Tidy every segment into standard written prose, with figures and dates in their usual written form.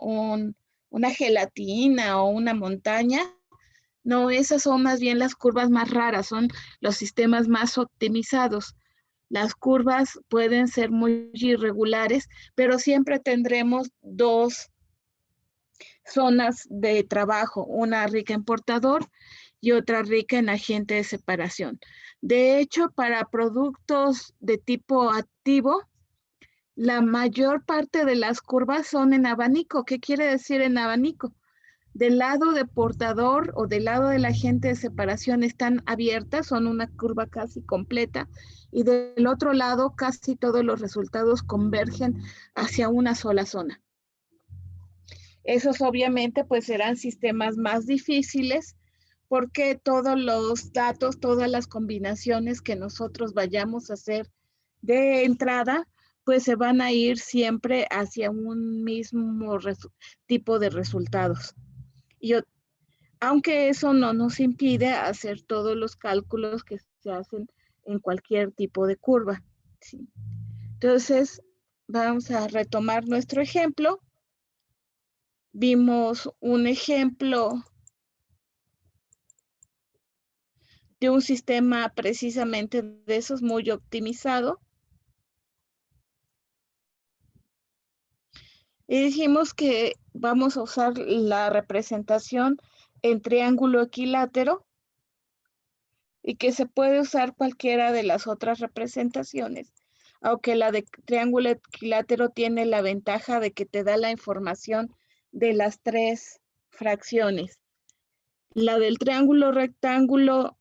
una gelatina o una montaña. No, esas son más bien las curvas más raras, son los sistemas más optimizados. Las curvas pueden ser muy irregulares, pero siempre tendremos dos zonas de trabajo, una rica en portador y otra rica en agente de separación. De hecho, para productos de tipo activo, la mayor parte de las curvas son en abanico. ¿Qué quiere decir en abanico? Del lado de portador o del lado del agente de separación están abiertas, son una curva casi completa, y del otro lado casi todos los resultados convergen hacia una sola zona. Esos obviamente pues serán sistemas más difíciles porque todos los datos, todas las combinaciones que nosotros vayamos a hacer de entrada, pues se van a ir siempre hacia un mismo tipo de resultados. Y aunque eso no nos impide hacer todos los cálculos que se hacen en cualquier tipo de curva. ¿Sí? Entonces, vamos a retomar nuestro ejemplo. Vimos un ejemplo de un sistema precisamente de esos muy optimizado. Y dijimos que vamos a usar la representación en triángulo equilátero y que se puede usar cualquiera de las otras representaciones, aunque la de triángulo equilátero tiene la ventaja de que te da la información de las tres fracciones. La del triángulo rectángulo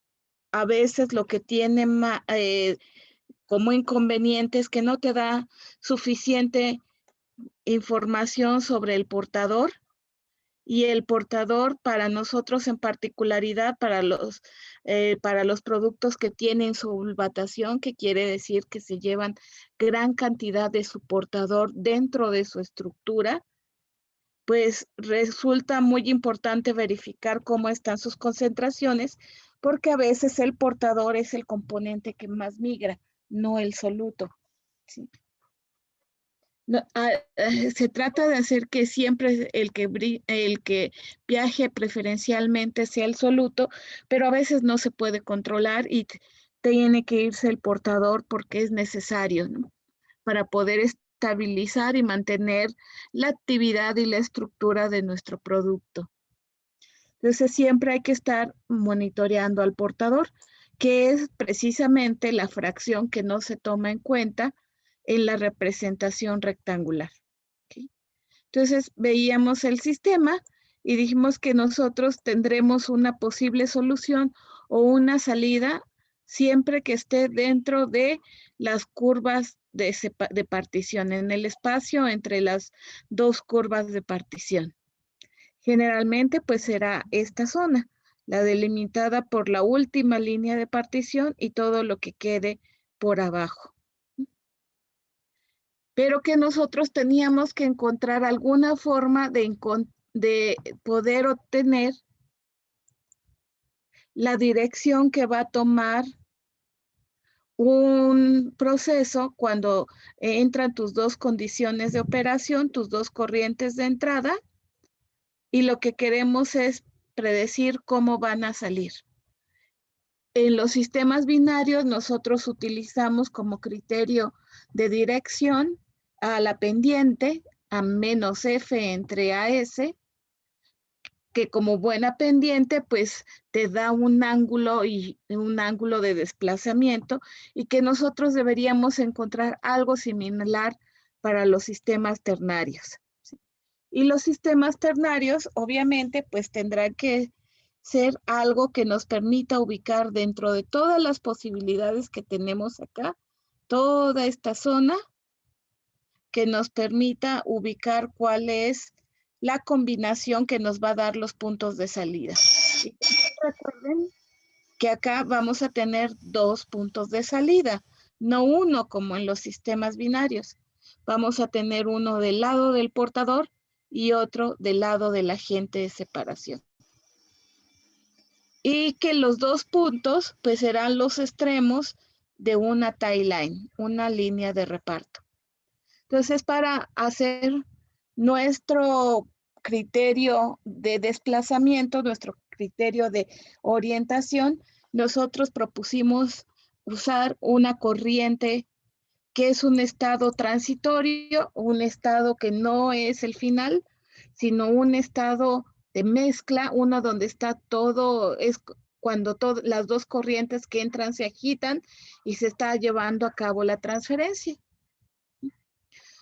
a veces lo que tiene como inconveniente es que no te da suficiente información sobre el portador, y el portador para nosotros en particularidad para los productos que tienen solvatación, que quiere decir que se llevan gran cantidad de su portador dentro de su estructura, pues resulta muy importante verificar cómo están sus concentraciones, porque a veces el portador es el componente que más migra, no el soluto. ¿Sí? No, se trata de hacer que siempre el que viaje preferencialmente sea el soluto, pero a veces no se puede controlar y tiene que irse el portador porque es necesario, ¿no? Para poder estabilizar y mantener la actividad y la estructura de nuestro producto. Entonces siempre hay que estar monitoreando al portador, que es precisamente la fracción que no se toma en cuenta en la representación rectangular. ¿Okay? Entonces veíamos el sistema y dijimos que nosotros tendremos una posible solución o una salida siempre que esté dentro de las curvas de partición, en el espacio entre las dos curvas de partición. Generalmente pues será esta zona, la delimitada por la última línea de partición y todo lo que quede por abajo. Pero que nosotros teníamos que encontrar alguna forma de poder obtener la dirección que va a tomar un proceso cuando entran tus dos condiciones de operación, tus dos corrientes de entrada, y lo que queremos es predecir cómo van a salir. En los sistemas binarios nosotros utilizamos como criterio de dirección a la pendiente a menos F entre AS, que como buena pendiente pues te da un ángulo y un ángulo de desplazamiento, y que nosotros deberíamos encontrar algo similar para los sistemas ternarios. ¿Sí? Y los sistemas ternarios obviamente pues tendrán que ser algo que nos permita ubicar dentro de todas las posibilidades que tenemos acá, toda esta zona, que nos permita ubicar cuál es la combinación que nos va a dar los puntos de salida. Y recuerden que acá vamos a tener dos puntos de salida, no uno como en los sistemas binarios. Vamos a tener uno del lado del portador y otro del lado del agente de separación. Y que los dos puntos pues serán los extremos de una tie line, una línea de reparto. Entonces, para hacer nuestro criterio de desplazamiento, nuestro criterio de orientación, nosotros propusimos usar una corriente que es un estado transitorio, un estado que no es el final, sino un estado de mezcla, uno donde está todo, es cuando las dos corrientes que entran se agitan y se está llevando a cabo la transferencia.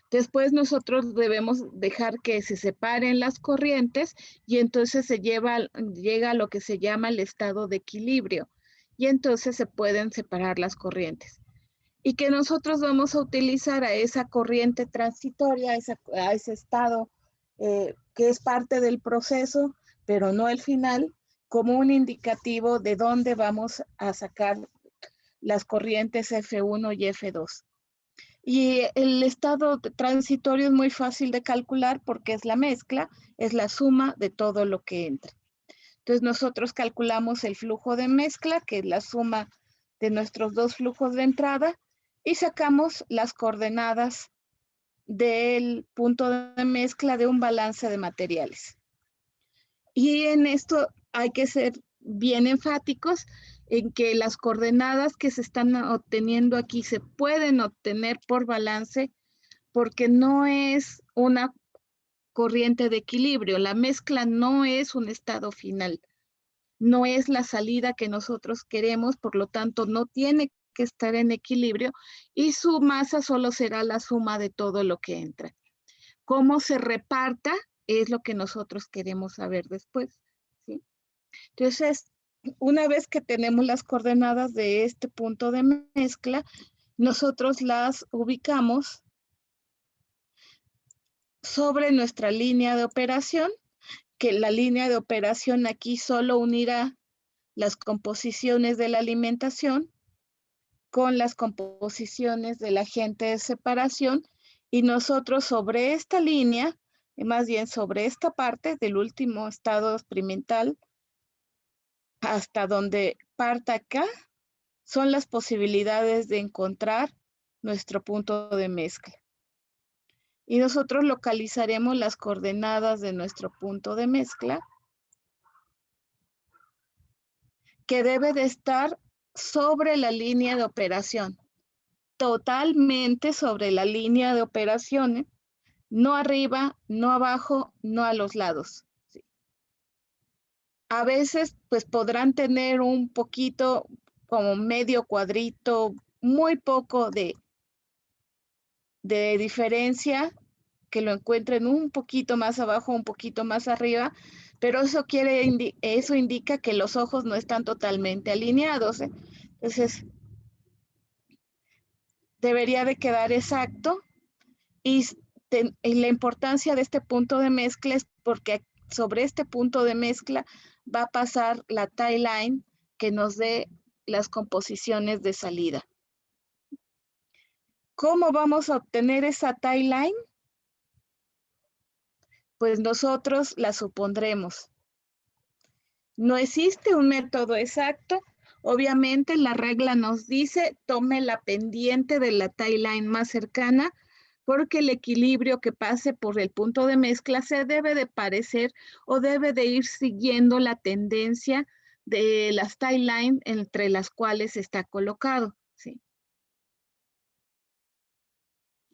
Después nosotros debemos dejar que se separen las corrientes y entonces llega a lo que se llama el estado de equilibrio y entonces se pueden separar las corrientes. Y que nosotros vamos a utilizar a esa corriente transitoria, a ese estado que es parte del proceso, pero no el final, como un indicativo de dónde vamos a sacar las corrientes F1 y F2. Y el estado transitorio es muy fácil de calcular porque es la mezcla, es la suma de todo lo que entra. Entonces nosotros calculamos el flujo de mezcla, que es la suma de nuestros dos flujos de entrada, y sacamos las coordenadas del punto de mezcla de un balance de materiales. Y en esto hay que ser bien enfáticos en que las coordenadas que se están obteniendo aquí se pueden obtener por balance porque no es una corriente de equilibrio. La mezcla no es un estado final, no es la salida que nosotros queremos, por lo tanto no tiene que estar en equilibrio y su masa solo será la suma de todo lo que entra. Cómo se reparta es lo que nosotros queremos saber después, ¿sí? Entonces, una vez que tenemos las coordenadas de este punto de mezcla, nosotros las ubicamos sobre nuestra línea de operación, que la línea de operación aquí solo unirá las composiciones de la alimentación con las composiciones del agente de separación y nosotros sobre esta línea, más bien sobre esta parte del último estado experimental hasta donde parta acá, son las posibilidades de encontrar nuestro punto de mezcla. Y nosotros localizaremos las coordenadas de nuestro punto de mezcla, que debe de estar sobre la línea de operación, totalmente sobre la línea de operaciones, no arriba, no abajo, no a los lados. ¿Sí? A veces, pues podrán tener un poquito, como medio cuadrito, muy poco de diferencia, que lo encuentren un poquito más abajo, un poquito más arriba, pero eso indica que los ojos no están totalmente alineados. Entonces, debería de quedar exacto y la importancia de este punto de mezcla es porque sobre este punto de mezcla va a pasar la tie line que nos dé las composiciones de salida. ¿Cómo vamos a obtener esa tie line? Pues nosotros la supondremos. No existe un método exacto. Obviamente la regla nos dice tome la pendiente de la tie line más cercana porque el equilibrio que pase por el punto de mezcla se debe de parecer o debe de ir siguiendo la tendencia de las tie line entre las cuales está colocado. ¿Sí?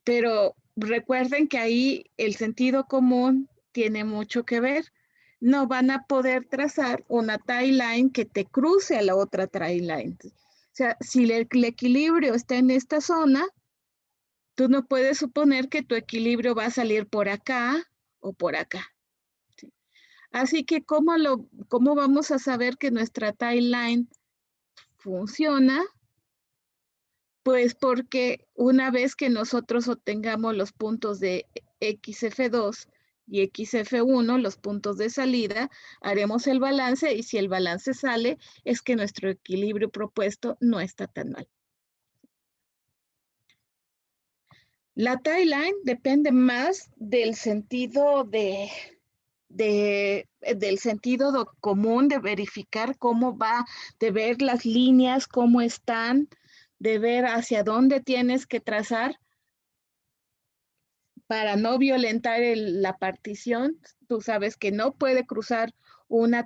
Pero recuerden que ahí el sentido común tiene mucho que ver. No van a poder trazar una tie line que te cruce a la otra tie line. O sea, si el equilibrio está en esta zona, tú no puedes suponer que tu equilibrio va a salir por acá o por acá. ¿Sí? Así que, ¿cómo vamos a saber que nuestra tie line funciona? Pues porque una vez que nosotros obtengamos los puntos de XF2 y XF1, los puntos de salida, haremos el balance y si el balance sale, es que nuestro equilibrio propuesto no está tan mal. La tie line depende más del sentido del sentido común de verificar cómo va, de ver las líneas, cómo están, de ver hacia dónde tienes que trazar para no violentar la partición. Tú sabes que no puede cruzar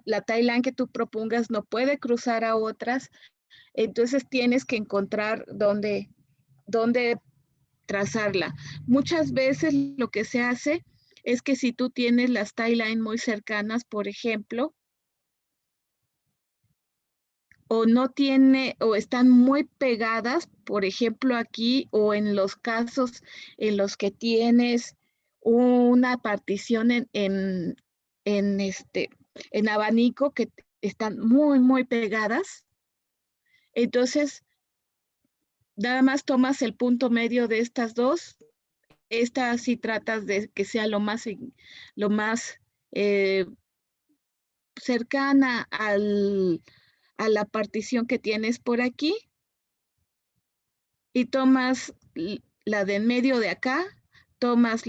la timeline que tú propongas, no puede cruzar a otras. Entonces tienes que encontrar dónde trazarla. Muchas veces lo que se hace es que si tú tienes las timeline muy cercanas, por ejemplo, o no tiene, o están muy pegadas, por ejemplo, aquí, o en los casos en los que tienes una partición en abanico que están muy pegadas, entonces nada más tomas el punto medio de estas dos. Esta sí tratas de que sea lo más eh, cercana a la partición que tienes por aquí, y tomas la de en medio de acá, tomas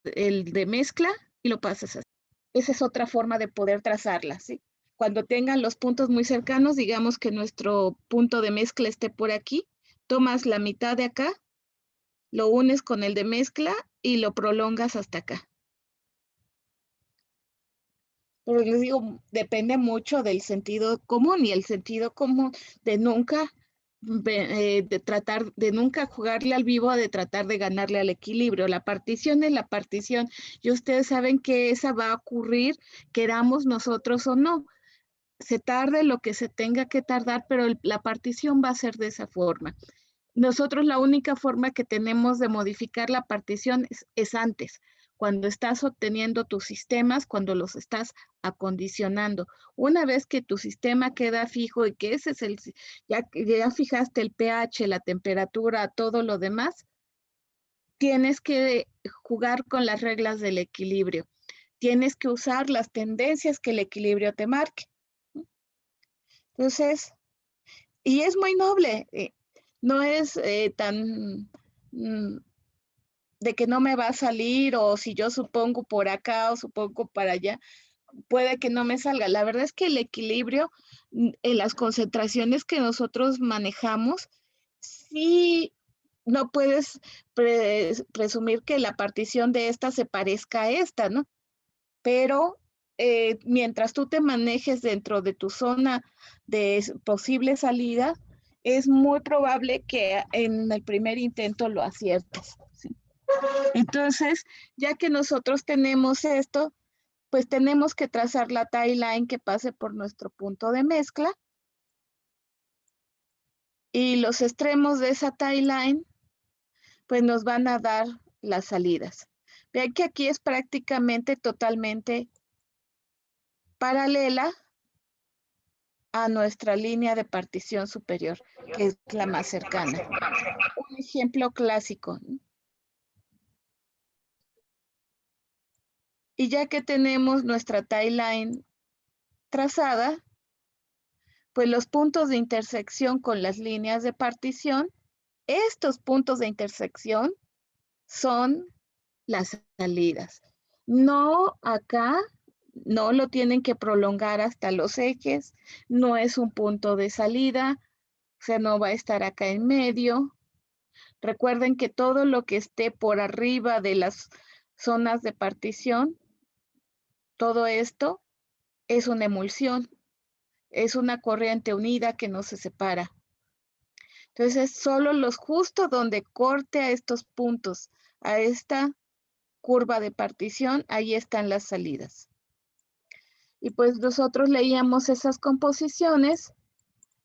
el de mezcla y lo pasas así. Esa es otra forma de poder trazarla, ¿sí? Cuando tengan los puntos muy cercanos, digamos que nuestro punto de mezcla esté por aquí, tomas la mitad de acá, lo unes con el de mezcla y lo prolongas hasta acá. Pero les digo, depende mucho del sentido común, y el sentido común de nunca de nunca jugarle al vivo, de tratar de ganarle al equilibrio. La partición es la partición, y ustedes saben que esa va a ocurrir, queramos nosotros o no. Se tarde lo que se tenga que tardar, pero la partición va a ser de esa forma. Nosotros la única forma que tenemos de modificar la partición es antes, cuando estás obteniendo tus sistemas, cuando los estás acondicionando. Una vez que tu sistema queda fijo y que ese es ya fijaste el pH, la temperatura, todo lo demás, tienes que jugar con las reglas del equilibrio. Tienes que usar las tendencias que el equilibrio te marque. Entonces, y es muy noble, no es tan de que no me va a salir, o si yo supongo por acá o supongo para allá, puede que no me salga. La verdad es que el equilibrio en las concentraciones que nosotros manejamos, sí, no puedes presumir que la partición de esta se parezca a esta, ¿no? Pero mientras tú te manejes dentro de tu zona de posible salida, es muy probable que en el primer intento lo aciertes, ¿sí? Entonces, ya que nosotros tenemos esto, pues tenemos que trazar la tie line que pase por nuestro punto de mezcla, y los extremos de esa tie line pues nos van a dar las salidas. Vean que aquí es prácticamente totalmente paralela a nuestra línea de partición superior, que es la más cercana. Un ejemplo clásico, ¿no? Y ya que tenemos nuestra tie line trazada, pues los puntos de intersección con las líneas de partición, estos puntos de intersección son las salidas. No acá, no lo tienen que prolongar hasta los ejes, no es un punto de salida, o sea, no va a estar acá en medio. Recuerden que todo lo que esté por arriba de las zonas de partición, todo esto es una emulsión, es una corriente unida que no se separa. Entonces, solo los justo donde corte a estos puntos, a esta curva de partición, ahí están las salidas. Y pues nosotros leíamos esas composiciones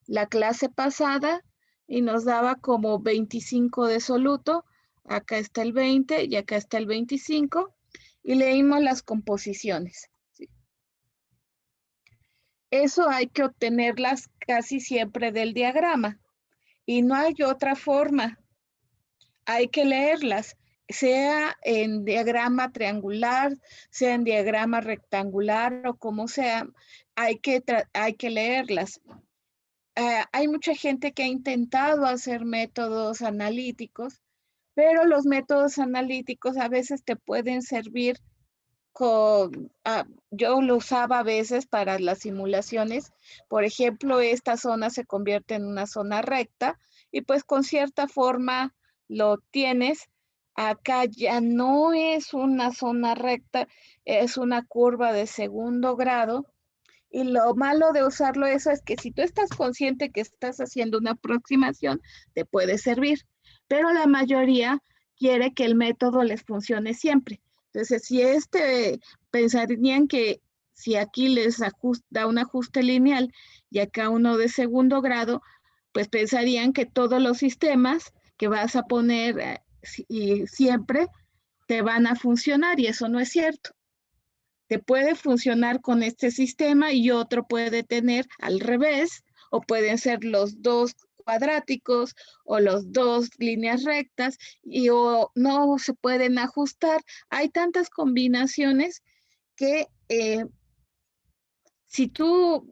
la clase pasada y nos daba como 25 de soluto. Acá está el 20 y acá está el 25, y leímos las composiciones, ¿sí? Eso hay que obtenerlas casi siempre del diagrama, y no hay otra forma. Hay que leerlas, sea en diagrama triangular, sea en diagrama rectangular o como sea, hay que leerlas. Hay mucha gente que ha intentado hacer métodos analíticos, pero los métodos analíticos a veces te pueden servir yo lo usaba a veces para las simulaciones. Por ejemplo, esta zona se convierte en una zona recta, y pues con cierta forma lo tienes, acá ya no es una zona recta, es una curva de segundo grado. Y lo malo de usarlo eso es que si tú estás consciente que estás haciendo una aproximación, te puede servir, pero la mayoría quiere que el método les funcione siempre. Entonces, si pensarían que si aquí les da un ajuste lineal y acá uno de segundo grado, pues pensarían que todos los sistemas que vas a poner y siempre te van a funcionar y eso no es cierto. Te puede funcionar con este sistema y otro puede tener al revés, o pueden ser los dos cuadráticos o los dos líneas rectas o no se pueden ajustar. Hay tantas combinaciones que si tú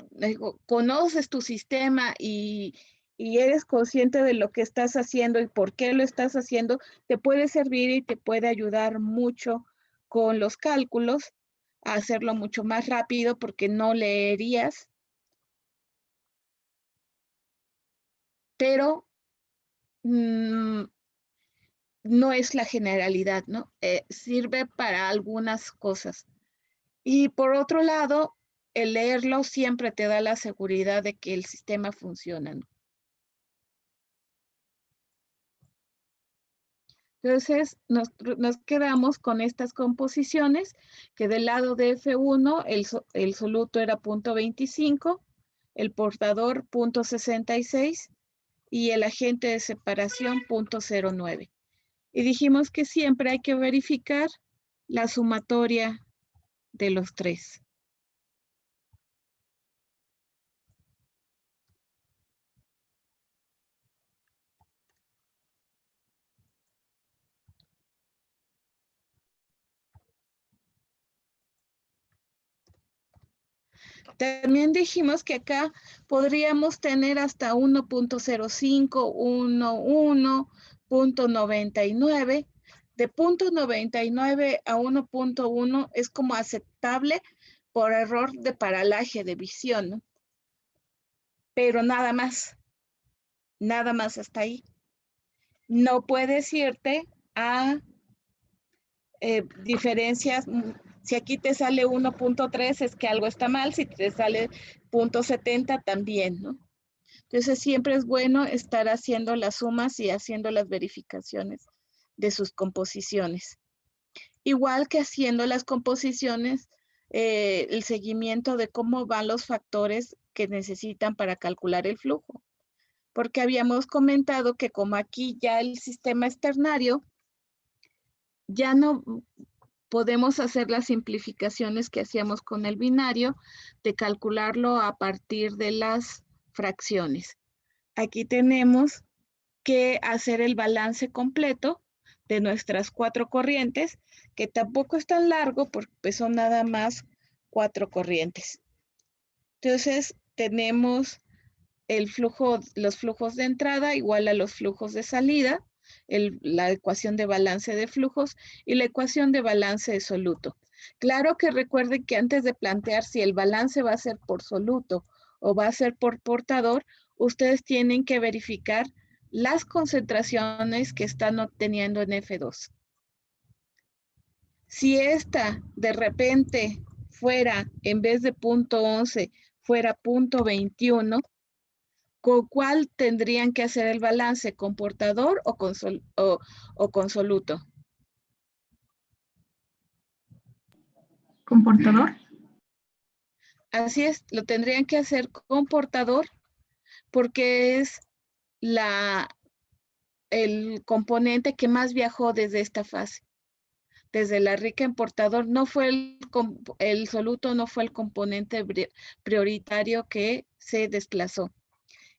conoces tu sistema y eres consciente de lo que estás haciendo y por qué lo estás haciendo, te puede servir y te puede ayudar mucho con los cálculos a hacerlo mucho más rápido porque no leerías, pero no es la generalidad, ¿no? Sirve para algunas cosas. Y por otro lado, el leerlo siempre te da la seguridad de que el sistema funciona, ¿no? Entonces, nos quedamos con estas composiciones, que del lado de F1 el soluto era 0.25, el portador 0.66 y el agente de separación 0.09. Y dijimos que siempre hay que verificar la sumatoria de los tres. También dijimos que acá podríamos tener hasta 1.05, 1.99. De 0.99 a 1.1 es como aceptable por error de paralaje de visión, ¿no? Pero nada más hasta ahí. No puedes irte a diferencias. Si aquí te sale 1.3 es que algo está mal, si te sale 0.70 también, ¿no? Entonces siempre es bueno estar haciendo las sumas y haciendo las verificaciones de sus composiciones. Igual que haciendo las composiciones, el seguimiento de cómo van los factores que necesitan para calcular el flujo. Porque habíamos comentado que como aquí ya el sistema es ternario, ya no podemos hacer las simplificaciones que hacíamos con el binario de calcularlo a partir de las fracciones. Aquí tenemos que hacer el balance completo de nuestras 4 corrientes, que tampoco es tan largo porque son nada más 4 corrientes. Entonces tenemos los flujos de entrada igual a los flujos de salida, la ecuación de balance de flujos y la ecuación de balance de soluto. Claro que recuerden que antes de plantear si el balance va a ser por soluto o va a ser por portador, ustedes tienen que verificar las concentraciones que están obteniendo en F2. Si esta de repente fuera, en vez de 0.11, fuera 0.21, ¿con cuál tendrían que hacer el balance? ¿Con portador o con soluto? ¿Con portador? Así es, lo tendrían que hacer con portador porque es el componente que más viajó desde esta fase. Desde la rica en portador, no fue el soluto no fue el componente prioritario que se desplazó.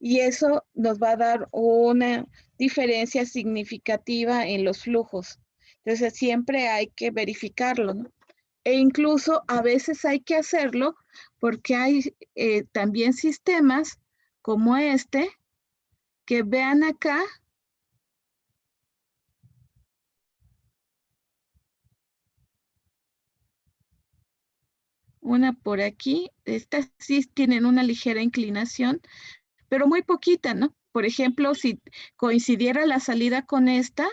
Y eso nos va a dar una diferencia significativa en los flujos. Entonces siempre hay que verificarlo, ¿no? E incluso a veces hay que hacerlo porque hay también sistemas como este que vean acá. Una por aquí, estas sí tienen una ligera inclinación, pero muy poquita, ¿no? Por ejemplo, si coincidiera la salida con esta,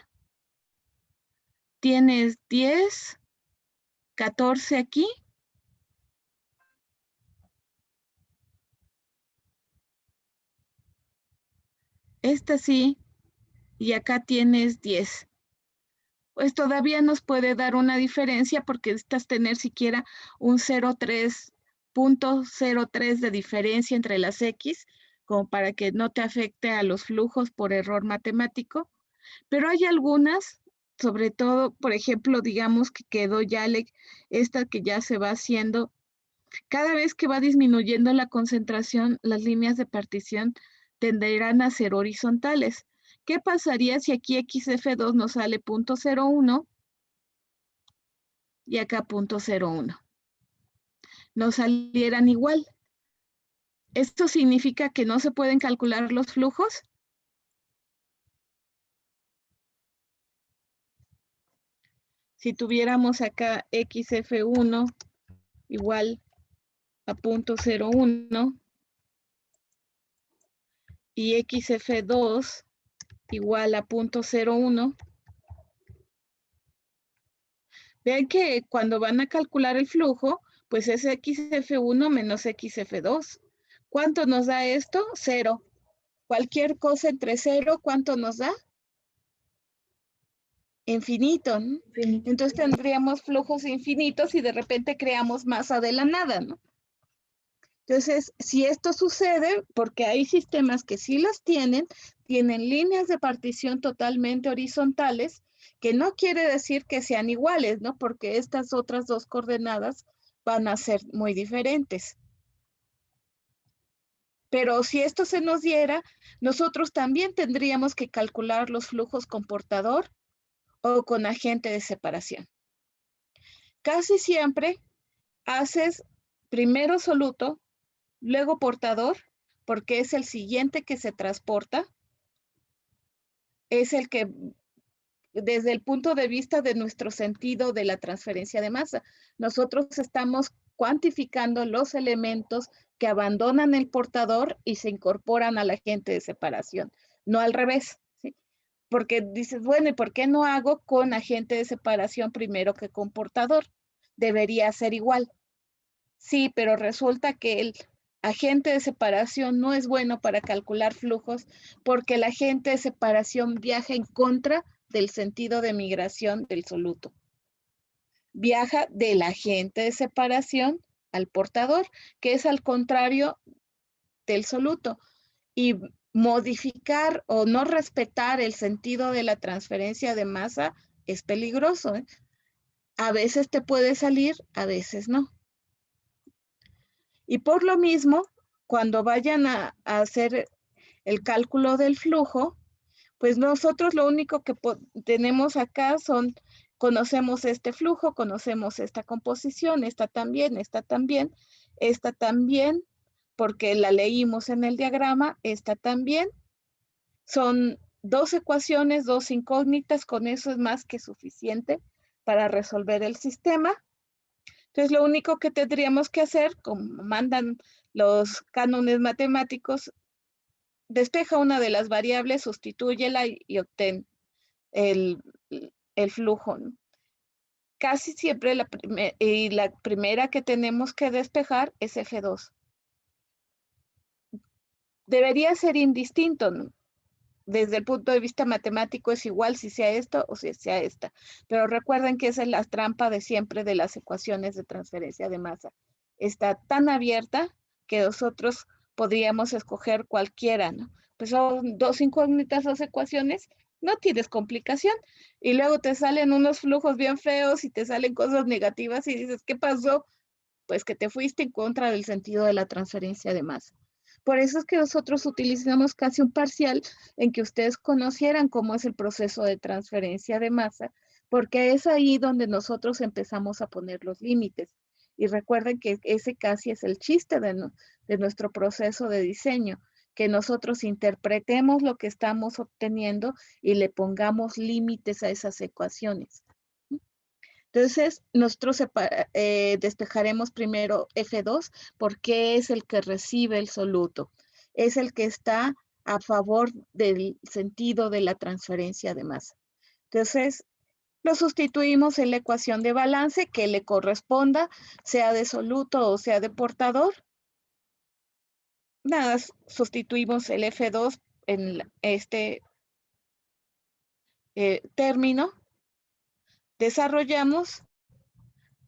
tienes 10, 14 aquí. Esta sí, y acá tienes 10. Pues todavía nos puede dar una diferencia porque necesitas tener siquiera un 0.03 de diferencia entre las X, como para que no te afecte a los flujos por error matemático. Pero hay algunas, sobre todo, por ejemplo, digamos que quedó ya esta que ya se va haciendo. Cada vez que va disminuyendo la concentración, las líneas de partición tenderán a ser horizontales. ¿Qué pasaría si aquí XF2 nos sale 0.01 y acá 0.01? Nos salieran igual. ¿Esto significa que no se pueden calcular los flujos? Si tuviéramos acá XF1 igual a 0.01 y XF2 igual a 0.01, vean que cuando van a calcular el flujo, pues es XF1 menos XF2. ¿Cuánto nos da esto? 0. Cualquier cosa entre 0, ¿cuánto nos da? Infinito, ¿no? Infinito. Entonces tendríamos flujos infinitos y de repente creamos masa de la nada, ¿no? Entonces, si esto sucede, porque hay sistemas que sí las tienen líneas de partición totalmente horizontales, que no quiere decir que sean iguales, ¿no? Porque estas otras dos coordenadas van a ser muy diferentes. Pero si esto se nos diera, nosotros también tendríamos que calcular los flujos con portador o con agente de separación. Casi siempre haces primero soluto, luego portador, porque es el siguiente que se transporta, es el que desde el punto de vista de nuestro sentido de la transferencia de masa, nosotros estamos cuantificando los elementos que abandonan el portador y se incorporan al agente de separación, no al revés, ¿sí? Porque dices, bueno, ¿y por qué no hago con agente de separación primero que con portador? Debería ser igual. Sí, pero resulta que el agente de separación no es bueno para calcular flujos porque el agente de separación viaja en contra del sentido de migración del soluto. Viaja del agente de separación al portador, que es al contrario del soluto. Y modificar o no respetar el sentido de la transferencia de masa es peligroso, ¿eh? A veces te puede salir, a veces no. Y por lo mismo, cuando vayan a hacer el cálculo del flujo, pues nosotros lo único que tenemos acá conocemos este flujo, conocemos esta composición, esta también, esta también, esta también, porque la leímos en el diagrama, esta también. Son dos ecuaciones, dos incógnitas, con eso es más que suficiente para resolver el sistema. Entonces, lo único que tendríamos que hacer, como mandan los cánones matemáticos, despeja una de las variables, sustitúyela y obtén el flujo, ¿no? Casi siempre la primera que tenemos que despejar es F2. Debería ser indistinto, ¿no? Desde el punto de vista matemático es igual si sea esto o si sea esta. Pero recuerden que esa es la trampa de siempre de las ecuaciones de transferencia de masa. Está tan abierta que nosotros podríamos escoger cualquiera, ¿no? Pues son dos incógnitas, dos ecuaciones, no tienes complicación. Y luego te salen unos flujos bien feos y te salen cosas negativas y dices, ¿qué pasó? Pues que te fuiste en contra del sentido de la transferencia de masa. Por eso es que nosotros utilizamos casi un parcial en que ustedes conocieran cómo es el proceso de transferencia de masa, porque es ahí donde nosotros empezamos a poner los límites. Y recuerden que ese casi es el chiste de nuestro proceso de diseño, que nosotros interpretemos lo que estamos obteniendo y le pongamos límites a esas ecuaciones. Entonces, nosotros despejaremos primero F2 porque es el que recibe el soluto, es el que está a favor del sentido de la transferencia de masa. Entonces, lo sustituimos en la ecuación de balance que le corresponda, sea de soluto o sea de portador. Nada, sustituimos el F2 en este término, desarrollamos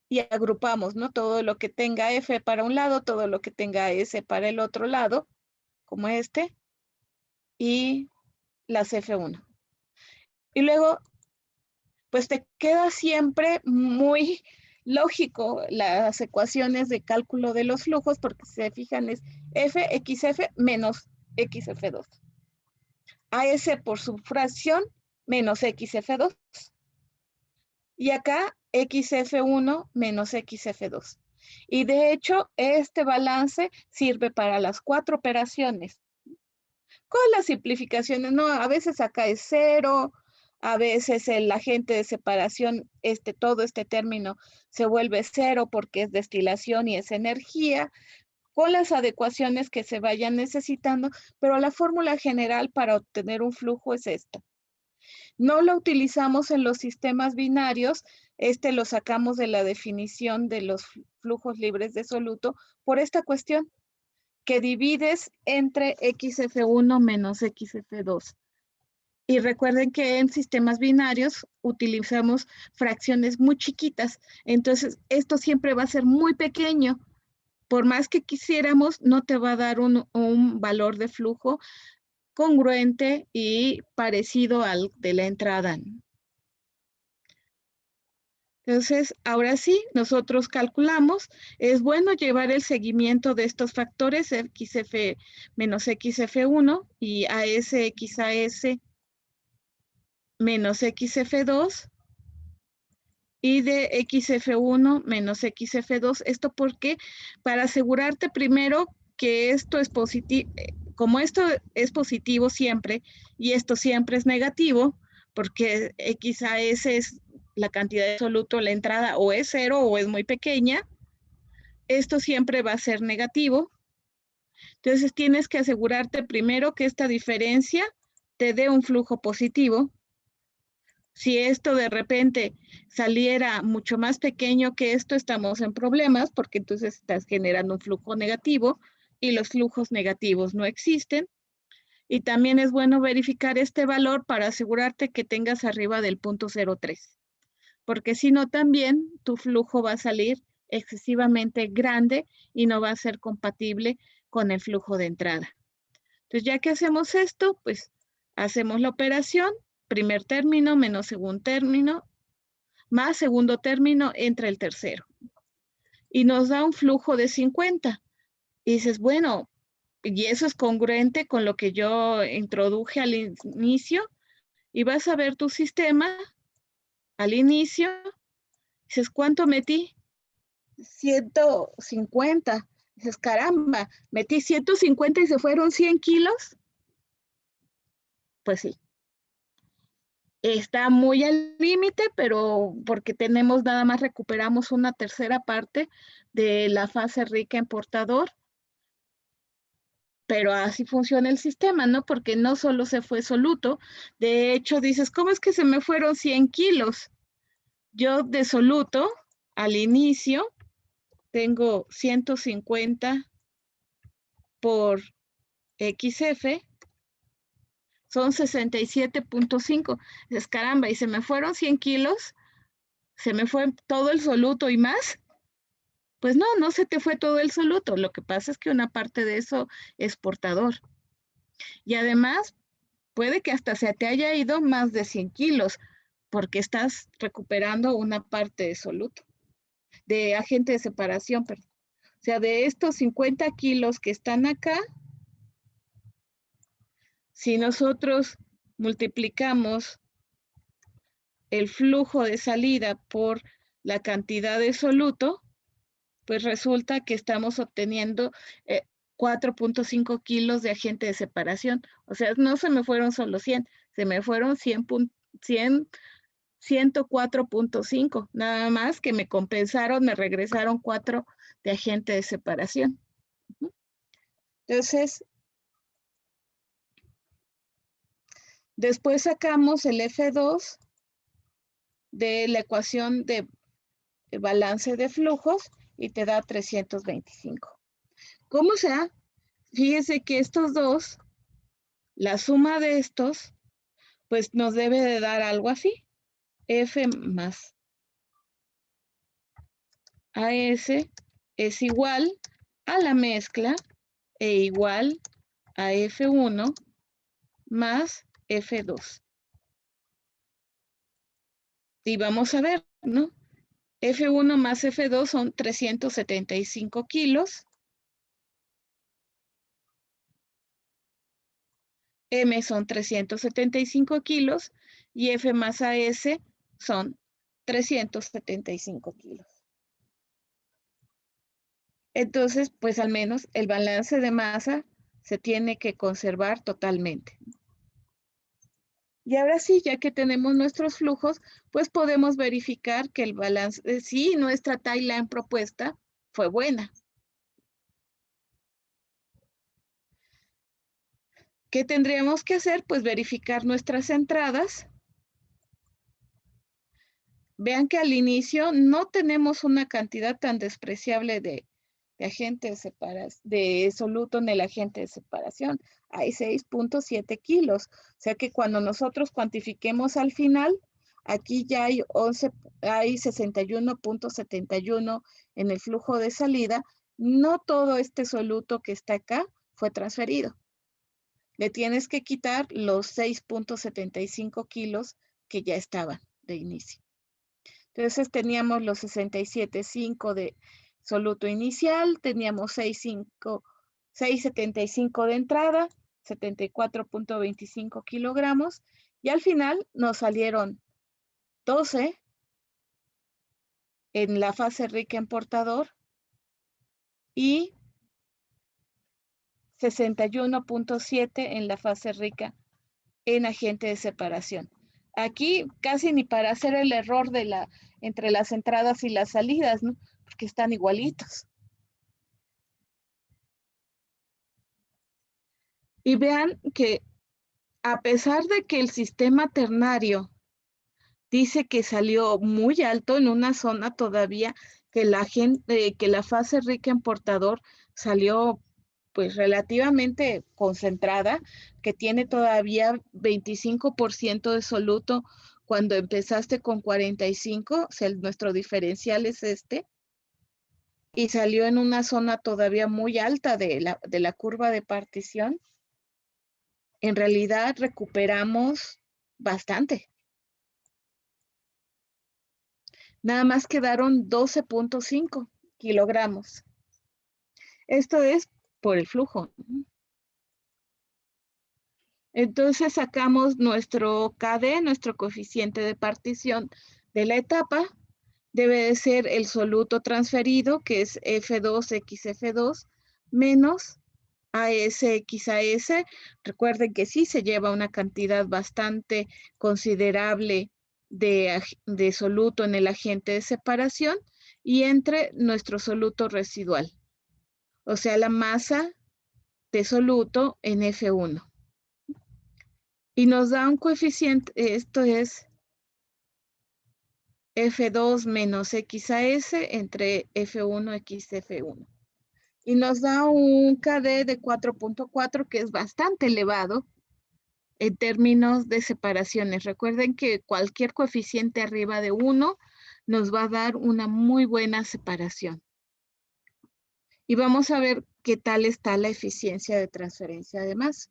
y agrupamos, ¿no? Todo lo que tenga F para un lado, todo lo que tenga S para el otro lado, como este, y las F1. Y luego, pues te queda siempre muy lógico las ecuaciones de cálculo de los flujos, porque si se fijan es FXF menos XF2. AS por su fracción menos XF2. Y acá XF1 menos XF2. Y de hecho, este balance sirve para las 4 operaciones. Con las simplificaciones, no, a veces acá es 0, a veces el agente de separación, todo este término se vuelve 0 porque es destilación y es energía, con las adecuaciones que se vayan necesitando, pero la fórmula general para obtener un flujo es esta. No lo utilizamos en los sistemas binarios, lo sacamos de la definición de los flujos libres de soluto por esta cuestión, que divides entre XF1 menos XF2. Y recuerden que en sistemas binarios utilizamos fracciones muy chiquitas, entonces esto siempre va a ser muy pequeño. Por más que quisiéramos, no te va a dar un valor de flujo congruente y parecido al de la entrada. Entonces, ahora sí, nosotros calculamos, es bueno llevar el seguimiento de estos factores, XF menos XF1 y AS menos XF2 y de XF1 menos XF2. ¿Esto por qué? Para asegurarte primero que esto es positivo, como esto es positivo siempre y esto siempre es negativo, porque XAS es la cantidad de soluto, la entrada o es 0 o es muy pequeña, esto siempre va a ser negativo. Entonces tienes que asegurarte primero que esta diferencia te dé un flujo positivo. Si esto de repente saliera mucho más pequeño que esto, estamos en problemas porque entonces estás generando un flujo negativo y los flujos negativos no existen. Y también es bueno verificar este valor para asegurarte que tengas arriba del 0.03, porque si no también tu flujo va a salir excesivamente grande y no va a ser compatible con el flujo de entrada. Entonces ya que hacemos esto, pues hacemos la operación, primer término menos segundo término, más segundo término entre el tercero. Y nos da un flujo de 50. Y dices, bueno, y eso es congruente con lo que yo introduje al inicio, y vas a ver tu sistema al inicio, dices, ¿cuánto metí? 150. Dices, caramba, metí 150 y se fueron 100 kilos. Pues sí. Está muy al límite, pero porque tenemos nada más recuperamos una tercera parte de la fase rica en portador. Pero así funciona el sistema, ¿no? Porque no solo se fue soluto. De hecho, dices, ¿cómo es que se me fueron 100 kilos? Yo de soluto, al inicio, tengo 150 por XF, son 67.5. Dices, caramba, y se me fueron 100 kilos, se me fue todo el soluto y más. Pues no, no se te fue todo el soluto. Lo que pasa es que una parte de eso es portador. Y además, puede que hasta se te haya ido más de 100 kilos, porque estás recuperando una parte de soluto, de agente de separación, perdón. O sea, de estos 50 kilos que están acá, si nosotros multiplicamos el flujo de salida por la cantidad de soluto, pues resulta que estamos obteniendo 4.5 kilos de agente de separación. O sea, no se me fueron solo 100, se me fueron 104.5, nada más que me compensaron, me regresaron 4 de agente de separación. Entonces, después sacamos el F2 de la ecuación de balance de flujos y te da 325. Como sea, fíjese que estos dos, la suma de estos, pues nos debe de dar algo así. F más AS es igual a la mezcla e igual a F1 más F2. Y vamos a ver, ¿no? F1 más F2 son 375 kilos. M son 375 kilos y F más AS son 375 kilos. Entonces, pues al menos el balance de masa se tiene que conservar totalmente. Y ahora sí, ya que tenemos nuestros flujos, pues podemos verificar que el balance, sí, nuestra timeline propuesta fue buena. ¿Qué tendríamos que hacer? Pues verificar nuestras entradas. Vean que al inicio no tenemos una cantidad tan despreciable de agente de separación, de soluto en el agente de separación. Hay 6.7 kilos. O sea que cuando nosotros cuantifiquemos al final, aquí ya hay 61.71 en el flujo de salida. No todo este soluto que está acá fue transferido. Le tienes que quitar los 6.75 kilos que ya estaban de inicio. Entonces teníamos los 67.5 de soluto inicial, teníamos 6.75 de entrada, 74.25 kilogramos, y al final nos salieron 12 en la fase rica en portador y 61.7 en la fase rica en agente de separación. Aquí casi ni para hacer el error de entre las entradas y las salidas, ¿no? Porque están igualitos. Y vean que a pesar de que el sistema ternario dice que salió muy alto en una zona todavía que la fase rica en portador salió pues relativamente concentrada, que tiene todavía 25% de soluto cuando empezaste con 45, o sea, nuestro diferencial es este, y salió en una zona todavía muy alta de la curva de partición. En realidad recuperamos bastante. Nada más quedaron 12.5 kilogramos. Esto es por el flujo. Entonces sacamos nuestro KD, nuestro coeficiente de partición de la etapa. Debe de ser el soluto transferido, que es F2XF2, menos ASXAS. Recuerden que sí se lleva una cantidad bastante considerable de soluto en el agente de separación y entre nuestro soluto residual. O sea, la masa de soluto en F1. Y nos da un coeficiente, esto es F2 menos XAS entre F1XF1. Y nos da un KD de 4.4, que es bastante elevado en términos de separaciones. Recuerden que cualquier coeficiente arriba de 1 nos va a dar una muy buena separación. Y vamos a ver qué tal está la eficiencia de transferencia de masa.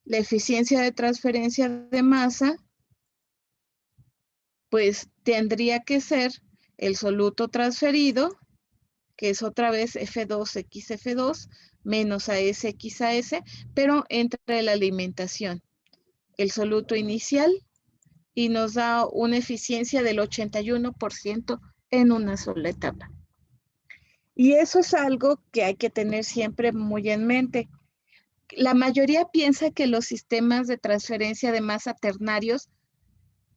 La eficiencia de transferencia de masa, pues tendría que ser el soluto transferido, que es otra vez F2XF2 menos ASXAS, pero entre la alimentación, el soluto inicial, y nos da una eficiencia del 81% en una sola etapa. Y eso es algo que hay que tener siempre muy en mente. La mayoría piensa que los sistemas de transferencia de masa ternarios,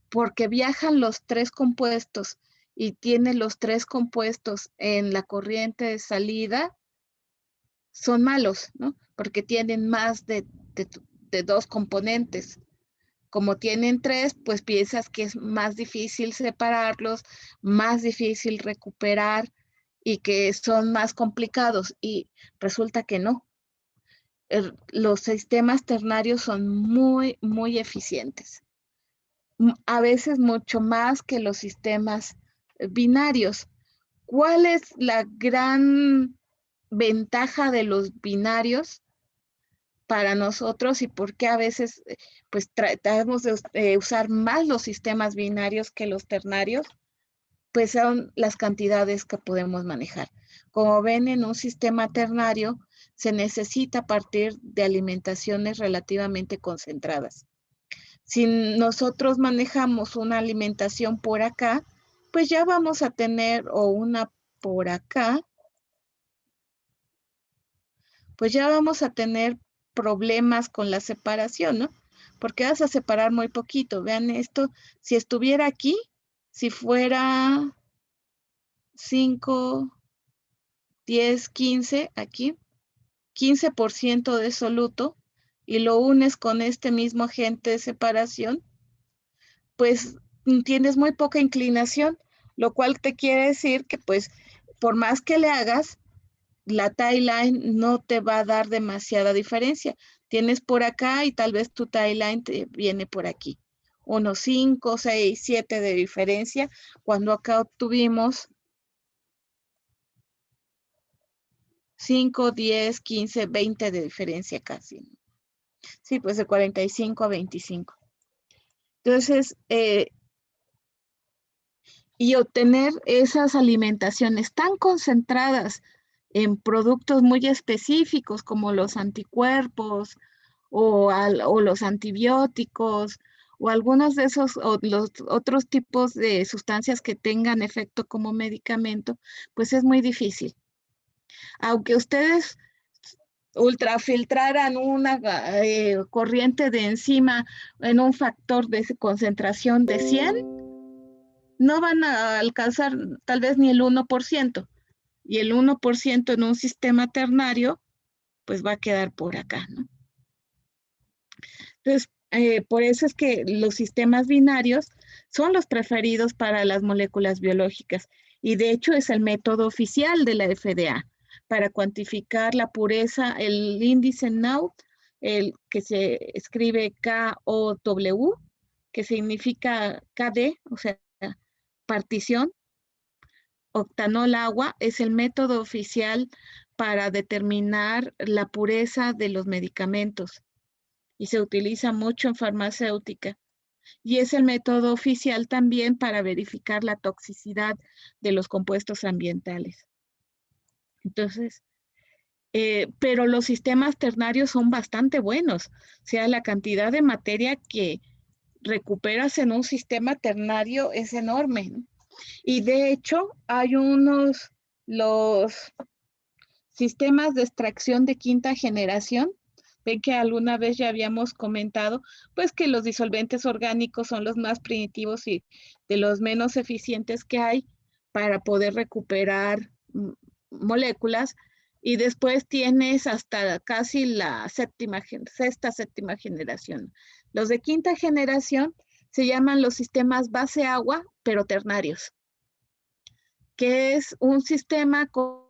porque viajan los tres compuestos y tienen los tres compuestos en la corriente de salida, son malos, ¿no? Porque tienen más de dos componentes. Como tienen 3, pues piensas que es más difícil separarlos, más difícil recuperar y que son más complicados. Y resulta que no. Los sistemas ternarios son muy, muy eficientes. A veces mucho más que los sistemas binarios. ¿Cuál es la gran ventaja de los binarios para nosotros y por qué a veces pues tratamos de usar más los sistemas binarios que los ternarios? Pues son las cantidades que podemos manejar. Como ven, en un sistema ternario se necesita partir de alimentaciones relativamente concentradas. Si nosotros manejamos una alimentación por acá, pues ya vamos a tener, o una por acá, pues ya vamos a tener problemas con la separación, ¿no? Porque vas a separar muy poquito. Vean esto, si estuviera aquí, si fuera 5, 10, 15, aquí, 15% de soluto, y lo unes con este mismo agente de separación, pues tienes muy poca inclinación, lo cual te quiere decir que pues por más que le hagas, la tie line no te va a dar demasiada diferencia. Tienes por acá y tal vez tu tie line te viene por aquí. Unos 5, 6, 7 de diferencia, cuando acá obtuvimos 5, 10, 15, 20 de diferencia casi. Sí, pues de 45 a 25. Entonces, y obtener esas alimentaciones tan concentradas en productos muy específicos como los anticuerpos o los antibióticos o algunos de esos o los otros tipos de sustancias que tengan efecto como medicamento, pues es muy difícil. Aunque ustedes ultrafiltraran una corriente de enzima en un factor de concentración de 100, no van a alcanzar tal vez ni el 1%. Y el 1% en un sistema ternario, pues va a quedar por acá, ¿no? Entonces, por eso es que los sistemas binarios son los preferidos para las moléculas biológicas. Y de hecho es el método oficial de la FDA para cuantificar la pureza, el índice NOW, el que se escribe KOW, que significa KD, o sea, partición. Octanol agua es el método oficial para determinar la pureza de los medicamentos y se utiliza mucho en farmacéutica. Y es el método oficial también para verificar la toxicidad de los compuestos ambientales. Entonces, pero los sistemas ternarios son bastante buenos. O sea, la cantidad de materia que recuperas en un sistema ternario es enorme, ¿no? Y de hecho, hay los sistemas de extracción de quinta generación. Ven que alguna vez ya habíamos comentado, pues que los disolventes orgánicos son los más primitivos y de los menos eficientes que hay para poder recuperar moléculas. Y después tienes hasta casi la sexta, séptima generación. Los de quinta generación se llaman los sistemas base agua, pero ternarios, que es un sistema con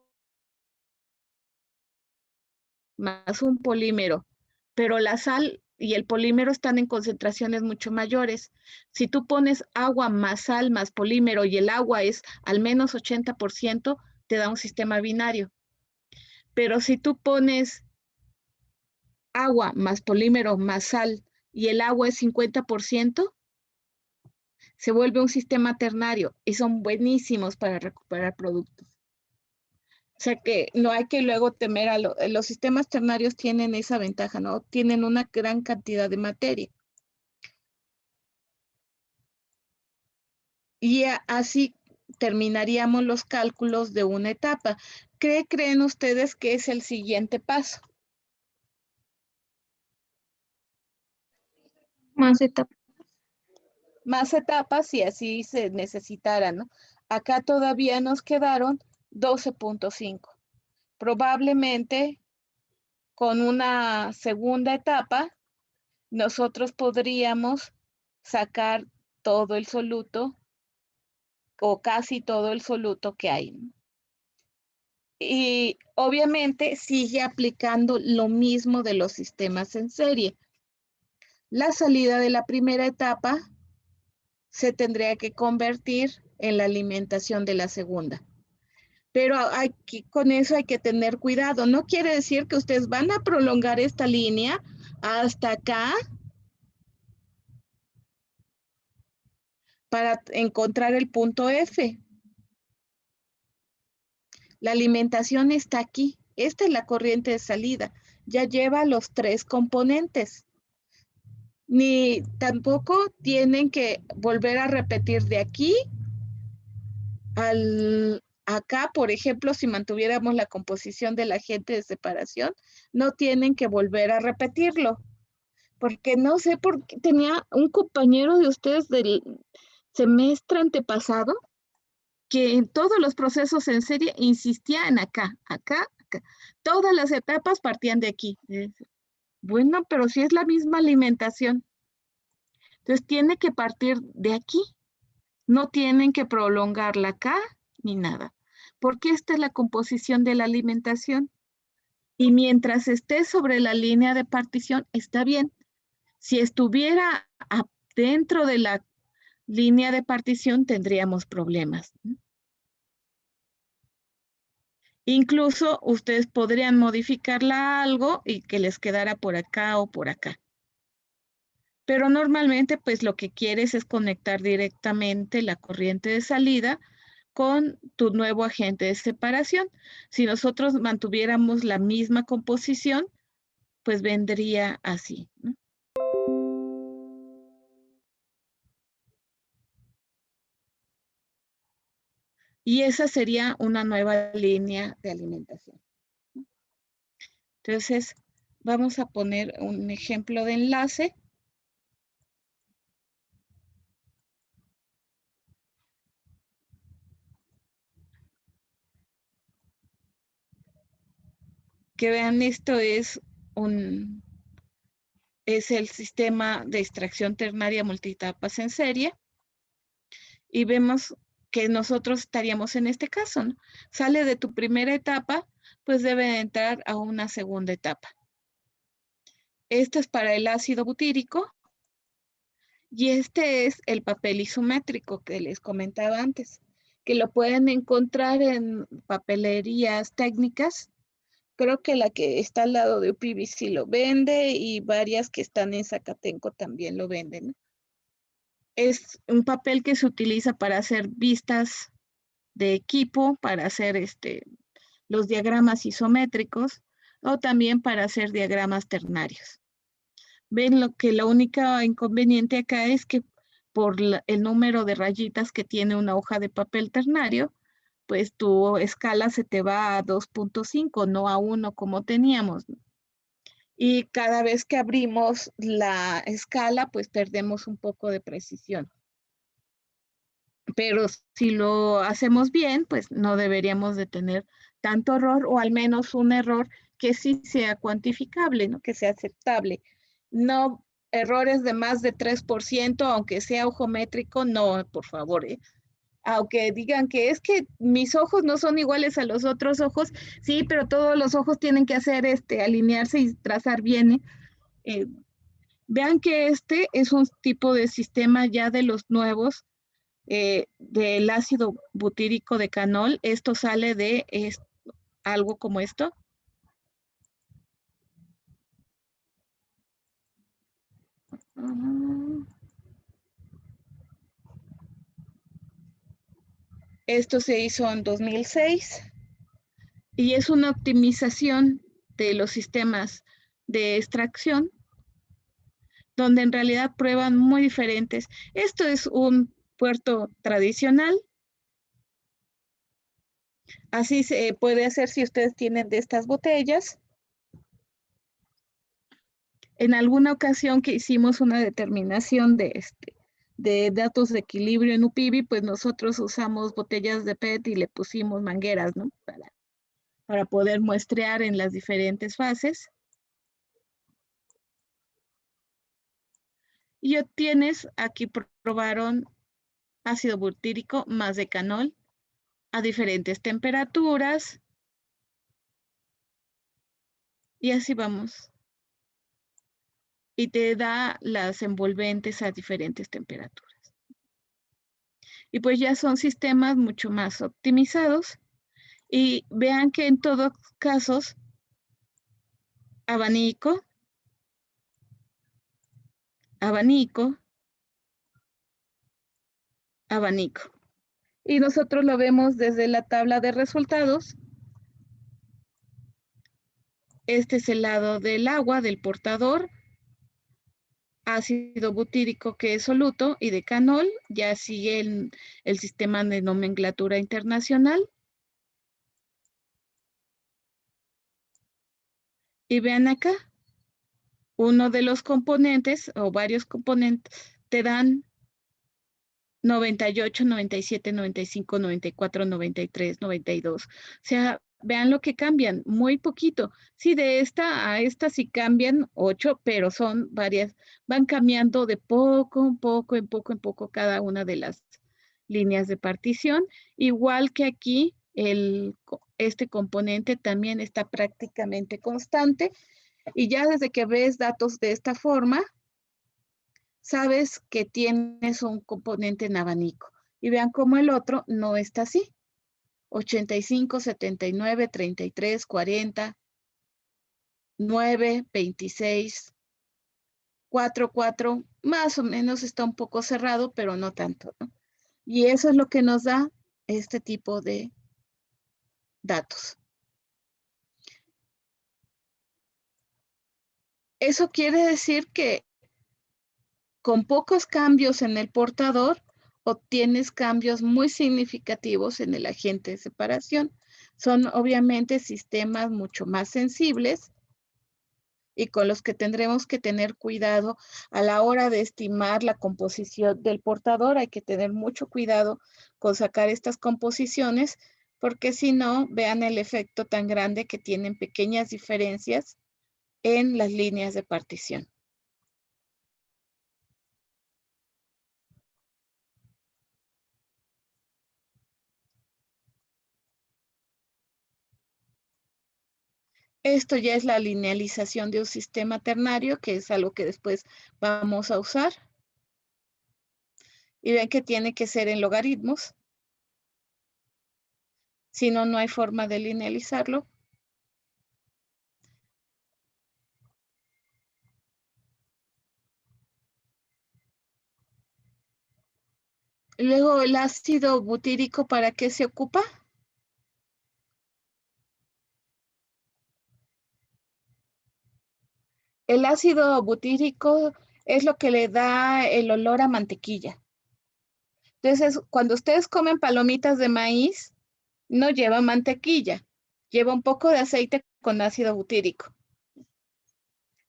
más un polímero, pero la sal y el polímero están en concentraciones mucho mayores. Si tú pones agua más sal más polímero y el agua es al menos 80%, te da un sistema binario. Pero si tú pones agua más polímero más sal y el agua es 50%, se vuelve un sistema ternario y son buenísimos para recuperar productos. O sea que no hay que luego temer a los sistemas ternarios tienen esa ventaja, ¿no? Tienen una gran cantidad de materia. Y así terminaríamos los cálculos de una etapa. ¿Qué creen ustedes que es el siguiente paso? Más etapas. Más etapas si así se necesitara, ¿no? Acá todavía nos quedaron 12.5. Probablemente con una segunda etapa nosotros podríamos sacar todo el soluto o casi todo el soluto que hay, ¿no? Y obviamente sigue aplicando lo mismo de los sistemas en serie. La salida de la primera etapa se tendría que convertir en la alimentación de la segunda. Pero con eso hay que tener cuidado. No quiere decir que ustedes van a prolongar esta línea hasta acá para encontrar el punto F. La alimentación está aquí. Esta es la corriente de salida. Ya lleva los 3 componentes. Ni tampoco tienen que volver a repetir de aquí acá, por ejemplo, si mantuviéramos la composición del agente de separación, no tienen que volver a repetirlo. Porque no sé por qué tenía un compañero de ustedes del semestre antepasado que en todos los procesos en serie insistía en acá. Todas las etapas partían de aquí. Bueno, pero si es la misma alimentación. Entonces tiene que partir de aquí. No tienen que prolongarla acá ni nada. Porque esta es la composición de la alimentación. Y mientras esté sobre la línea de partición, está bien. Si estuviera dentro de la línea de partición, tendríamos problemas. Incluso ustedes podrían modificarla algo y que les quedara por acá o por acá. Pero normalmente, pues lo que quieres es conectar directamente la corriente de salida con tu nuevo agente de separación. Si nosotros mantuviéramos la misma composición, pues vendría así, ¿no? Y esa sería una nueva línea de alimentación. Entonces, vamos a poner un ejemplo de enlace. Que vean, esto es el sistema de extracción ternaria multietapas en serie. Y vemos que nosotros estaríamos en este caso, ¿no? Sale de tu primera etapa, pues debe entrar a una segunda etapa. Esto es para el ácido butírico y este es el papel isométrico que les comentaba antes, que lo pueden encontrar en papelerías técnicas. Creo que la que está al lado de UPIBI sí lo vende y varias que están en Zacatenco también lo venden, ¿no? Es un papel que se utiliza para hacer vistas de equipo, para hacer los diagramas isométricos o también para hacer diagramas ternarios. Ven lo único inconveniente acá es que por el número de rayitas que tiene una hoja de papel ternario, pues tu escala se te va a 2.5, no a 1 como teníamos. Y cada vez que abrimos la escala, pues perdemos un poco de precisión. Pero si lo hacemos bien, pues no deberíamos de tener tanto error o al menos un error que sí sea cuantificable, ¿no? Que sea aceptable. No errores de más de 3%, aunque sea ojométrico, no, por favor, ¿eh? Aunque digan que es que mis ojos no son iguales a los otros ojos, sí, pero todos los ojos tienen que hacer alinearse y trazar bien, ¿eh? Vean que este es un tipo de sistema ya de los nuevos, del ácido butírico de canol. Esto sale de algo como esto. Esto se hizo en 2006 y es una optimización de los sistemas de extracción donde en realidad prueban muy diferentes. Esto es un puerto tradicional. Así se puede hacer si ustedes tienen de estas botellas. En alguna ocasión que hicimos una determinación de datos de equilibrio en UPIBI, pues nosotros usamos botellas de PET y le pusimos mangueras, ¿no? Para poder muestrear en las diferentes fases. y obtienes, aquí probaron ácido butírico más decanol a diferentes temperaturas. Y así vamos. Y te da las envolventes a diferentes temperaturas. Y pues ya son sistemas mucho más optimizados. Y vean que en todos casos, abanico, abanico, abanico. Y nosotros lo vemos desde la tabla de resultados. Este es el lado del agua, del portador. Ácido butírico que es soluto y decanol. Ya sigue el sistema de nomenclatura internacional. Y vean acá, uno de los componentes o varios componentes te dan 98, 97, 95, 94, 93, 92. O sea, vean lo que cambian, muy poquito. Sí, de esta a esta sí cambian 8, pero son varias, van cambiando de poco en poco, en poco en poco cada una de las líneas de partición. Igual que aquí, este componente también está prácticamente constante. Y ya desde que ves datos de esta forma, sabes que tienes un componente en abanico. Y vean cómo el otro no está así. 85, 79, 33, 40, 9, 26, 4, 4, más o menos está un poco cerrado, pero no tanto, ¿no? Y eso es lo que nos da este tipo de datos. Eso quiere decir que con pocos cambios en el portador, obtienes cambios muy significativos en el agente de separación. Son obviamente sistemas mucho más sensibles y con los que tendremos que tener cuidado a la hora de estimar la composición del portador. Hay que tener mucho cuidado con sacar estas composiciones, porque si no, vean el efecto tan grande que tienen pequeñas diferencias en las líneas de partición. Esto ya es la linealización de un sistema ternario, que es algo que después vamos a usar. Y ven que tiene que ser en logaritmos. Si no, no hay forma de linealizarlo. Luego, el ácido butírico, ¿para qué se ocupa? El ácido butírico es lo que le da el olor a mantequilla. Entonces, cuando ustedes comen palomitas de maíz, no lleva mantequilla, lleva un poco de aceite con ácido butírico.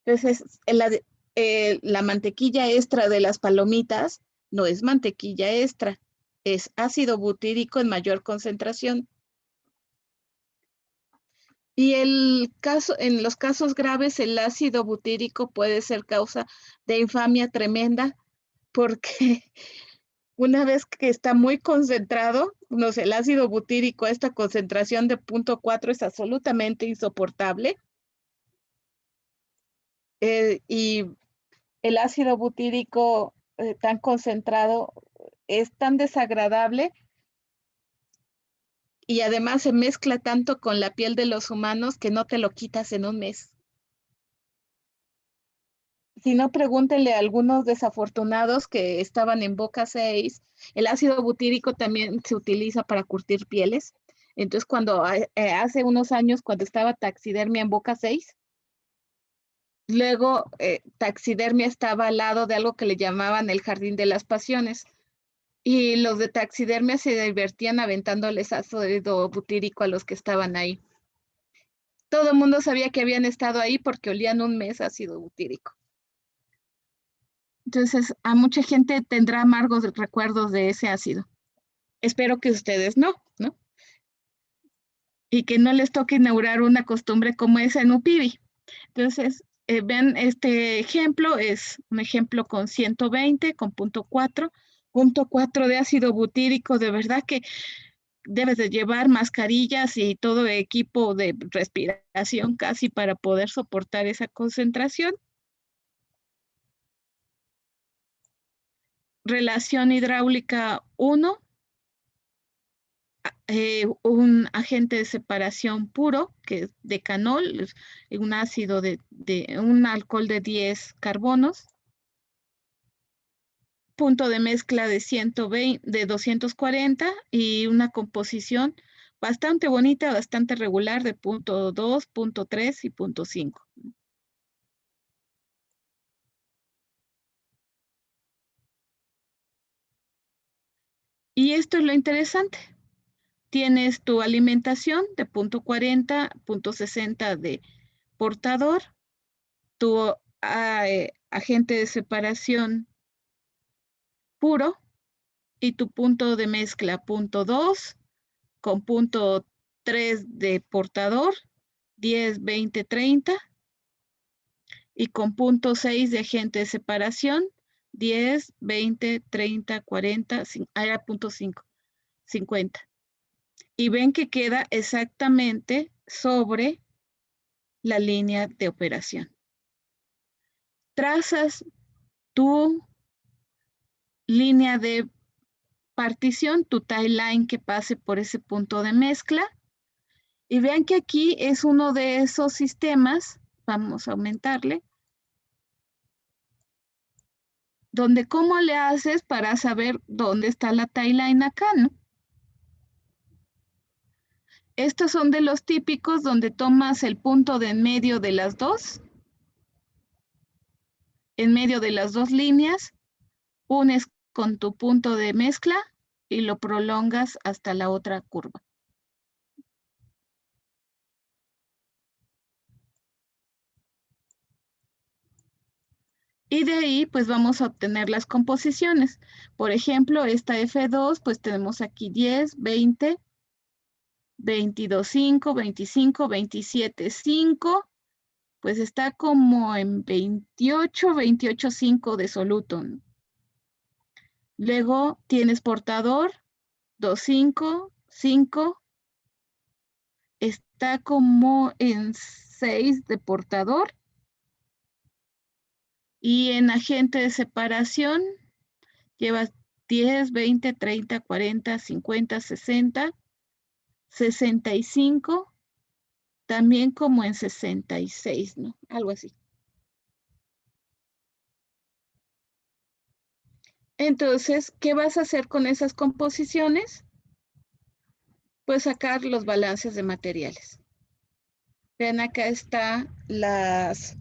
Entonces, la mantequilla extra de las palomitas no es mantequilla extra, es ácido butírico en mayor concentración. Y en los casos graves, el ácido butírico puede ser causa de infamia tremenda, porque una vez que está muy concentrado, no sé, el ácido butírico, esta concentración de 0.4 es absolutamente insoportable. Y el ácido butírico tan concentrado es tan desagradable y además se mezcla tanto con la piel de los humanos que no te lo quitas en un mes. Si no, pregúntenle a algunos desafortunados que estaban en Boca 6. El ácido butírico también se utiliza para curtir pieles. Entonces, cuando hace unos años, cuando estaba taxidermia en Boca 6, luego taxidermia estaba al lado de algo que le llamaban el Jardín de las Pasiones. Y los de taxidermia se divertían aventándoles ácido butírico a los que estaban ahí. Todo el mundo sabía que habían estado ahí porque olían un mes ácido butírico. Entonces, a mucha gente tendrá amargos recuerdos de ese ácido. Espero que ustedes no, ¿no? Y que no les toque inaugurar una costumbre como esa en Upibi. Entonces, Vean, este ejemplo es un ejemplo con 120, con punto 4 de ácido butírico. De verdad que debes de llevar mascarillas y todo equipo de respiración casi para poder soportar esa concentración. Relación hidráulica 1, un agente de separación puro, que es decanol, un ácido un alcohol de 10 carbonos. Punto de mezcla de 120, de 240 y una composición bastante bonita, bastante regular de punto 2, punto 3 y punto 5. Y esto es lo interesante. Tienes tu alimentación de punto 40, punto 60 de portador, tu agente de separación puro y tu punto de mezcla punto 2 con punto 3 de portador, 10, 20, 30 y con punto 6 de agente de separación, 10, 20, 30, 40, punto 5, 50. Y ven que queda exactamente sobre la línea de operación. Trazas tu línea de partición, tu timeline que pase por ese punto de mezcla. Y vean que aquí es uno de esos sistemas, vamos a aumentarle, donde cómo le haces para saber dónde está la timeline acá, ¿no? Estos son de los típicos donde tomas el punto de en medio de las dos, líneas, unes con tu punto de mezcla y lo prolongas hasta la otra curva. Y de ahí, pues vamos a obtener las composiciones. Por ejemplo, esta F2, pues tenemos aquí 10, 20, 22, 5, 25, 27, 5, pues está como en 28, 28, 5 de soluto, ¿no? Luego tienes portador, 2, 5, 5, está como en 6 de portador. Y en agente de separación llevas 10, 20, 30, 40, 50, 60, 65, también como en 66, ¿no? Algo así. Entonces, ¿qué vas a hacer con esas composiciones? Pues sacar los balances de materiales. Vean, acá está las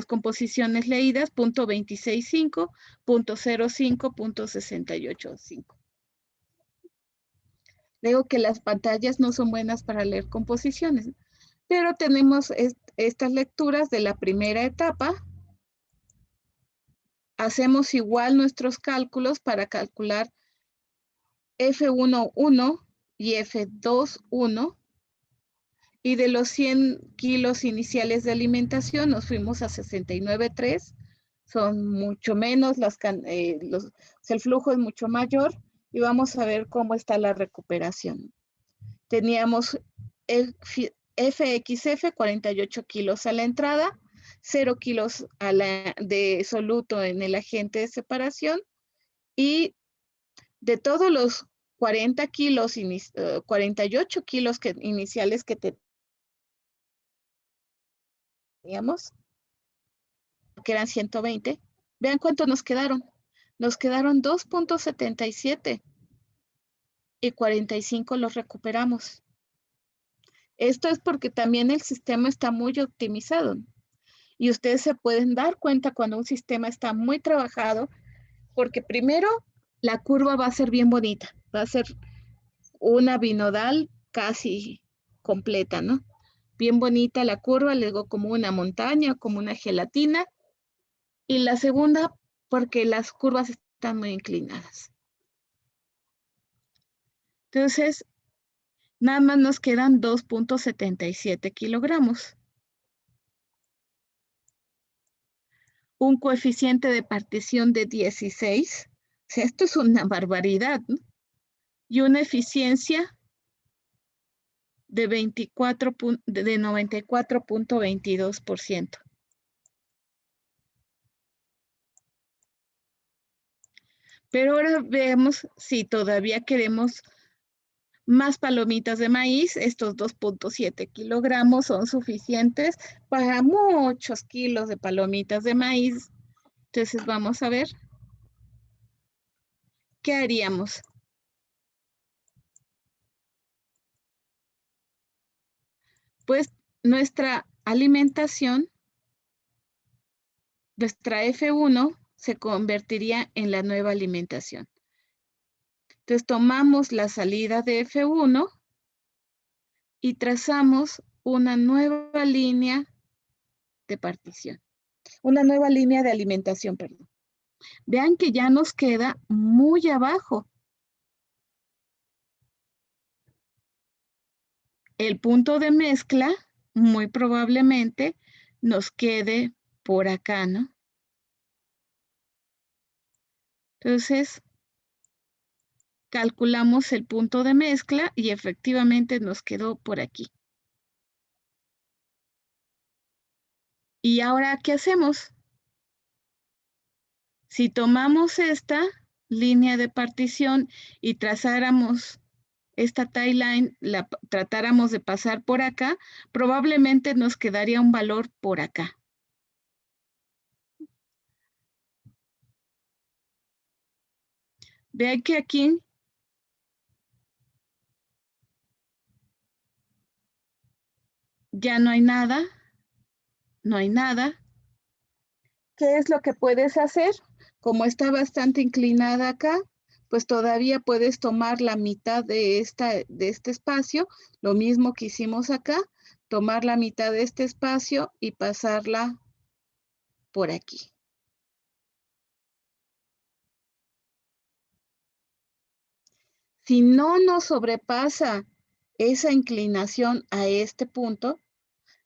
composiciones leídas, punto 26.5, punto 0.5, punto 68.5. Digo que las pantallas no son buenas para leer composiciones, pero tenemos estas lecturas de la primera etapa. Hacemos igual nuestros cálculos para calcular F1.1 y F2.1. Y de los 100 kilos iniciales de alimentación nos fuimos a 69.3. Son mucho menos, el flujo es mucho mayor y vamos a ver cómo está la recuperación. Teníamos FXF 48 kilos a la entrada, 0 kilos de soluto en el agente de separación y de todos los 40 kilos, 48 kilos iniciales que teníamos, que eran 120, vean cuánto nos quedaron. Nos quedaron 2.77 y 45 los recuperamos. Esto es porque también el sistema está muy optimizado. Y ustedes se pueden dar cuenta cuando un sistema está muy trabajado, porque primero la curva va a ser bien bonita. Va a ser una binodal casi completa, ¿no? Bien bonita la curva, luego como una montaña, como una gelatina. Y la segunda, porque las curvas están muy inclinadas. Entonces, Nada más nos quedan 2.77 kilogramos. Un coeficiente de partición de 16. O sea, esto es una barbaridad, ¿no? Y una eficiencia de 94.22%. Pero ahora veamos si todavía queremos más palomitas de maíz. Estos 2.7 kilogramos son suficientes para muchos kilos de palomitas de maíz. Entonces vamos a ver qué haríamos. Pues nuestra alimentación, nuestra F1 se convertiría en la nueva alimentación. Entonces tomamos la salida de F1 y trazamos una nueva línea de partición, una nueva línea de alimentación, perdón. Vean que ya nos queda muy abajo. El punto de mezcla muy probablemente nos quede por acá, ¿no? Entonces, calculamos el punto de mezcla y efectivamente nos quedó por aquí. ¿Y ahora qué hacemos? Si tomamos esta línea de partición y trazáramos esta tie line, la tratáramos de pasar por acá, probablemente nos quedaría un valor por acá. Vean que aquí ya no hay nada, no hay nada. ¿Qué es lo que puedes hacer? Como está bastante inclinada acá, pues todavía puedes tomar la mitad de este espacio, lo mismo que hicimos acá, tomar la mitad de este espacio y pasarla por aquí. Si no nos sobrepasa esa inclinación a este punto,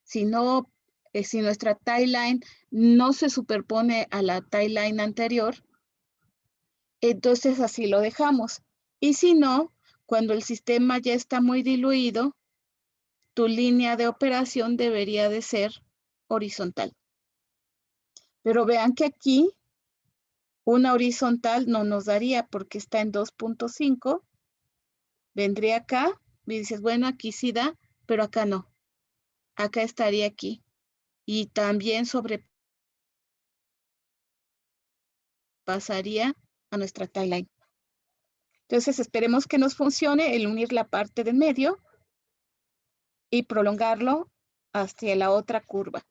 si nuestra tie line no se superpone a la tie line anterior, entonces así lo dejamos. Y si no, cuando el sistema ya está muy diluido, tu línea de operación debería de ser horizontal. Pero vean que aquí una horizontal no nos daría porque está en 2.5. Vendría acá y dices, bueno, aquí sí da, pero acá no. Acá estaría aquí. Y también sobrepasaría a nuestra tie line. Entonces esperemos que nos funcione el unir la parte del medio y prolongarlo hacia la otra curva.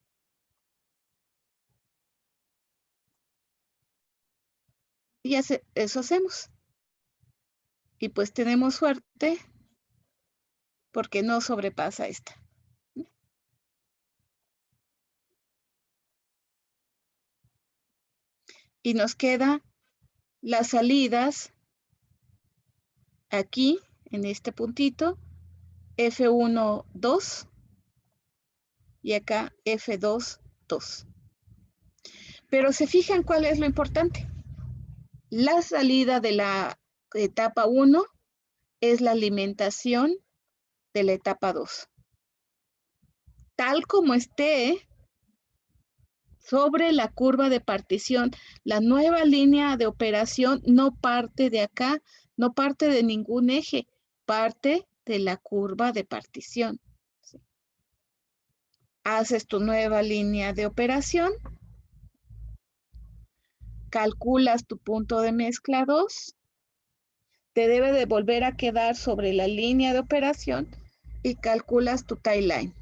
Y eso hacemos. Y pues tenemos suerte porque no sobrepasa esta. Y nos queda las salidas aquí, en este puntito, F1, 2 y acá F2, 2. Pero se fijan cuál es lo importante. La salida de la etapa 1 es la alimentación de la etapa 2. Tal como esté sobre la curva de partición, la nueva línea de operación no parte de acá, no parte de ningún eje, parte de la curva de partición. ¿Sí? Haces tu nueva línea de operación, calculas tu punto de mezcla 2, te debe de volver a quedar sobre la línea de operación y calculas tu tie line.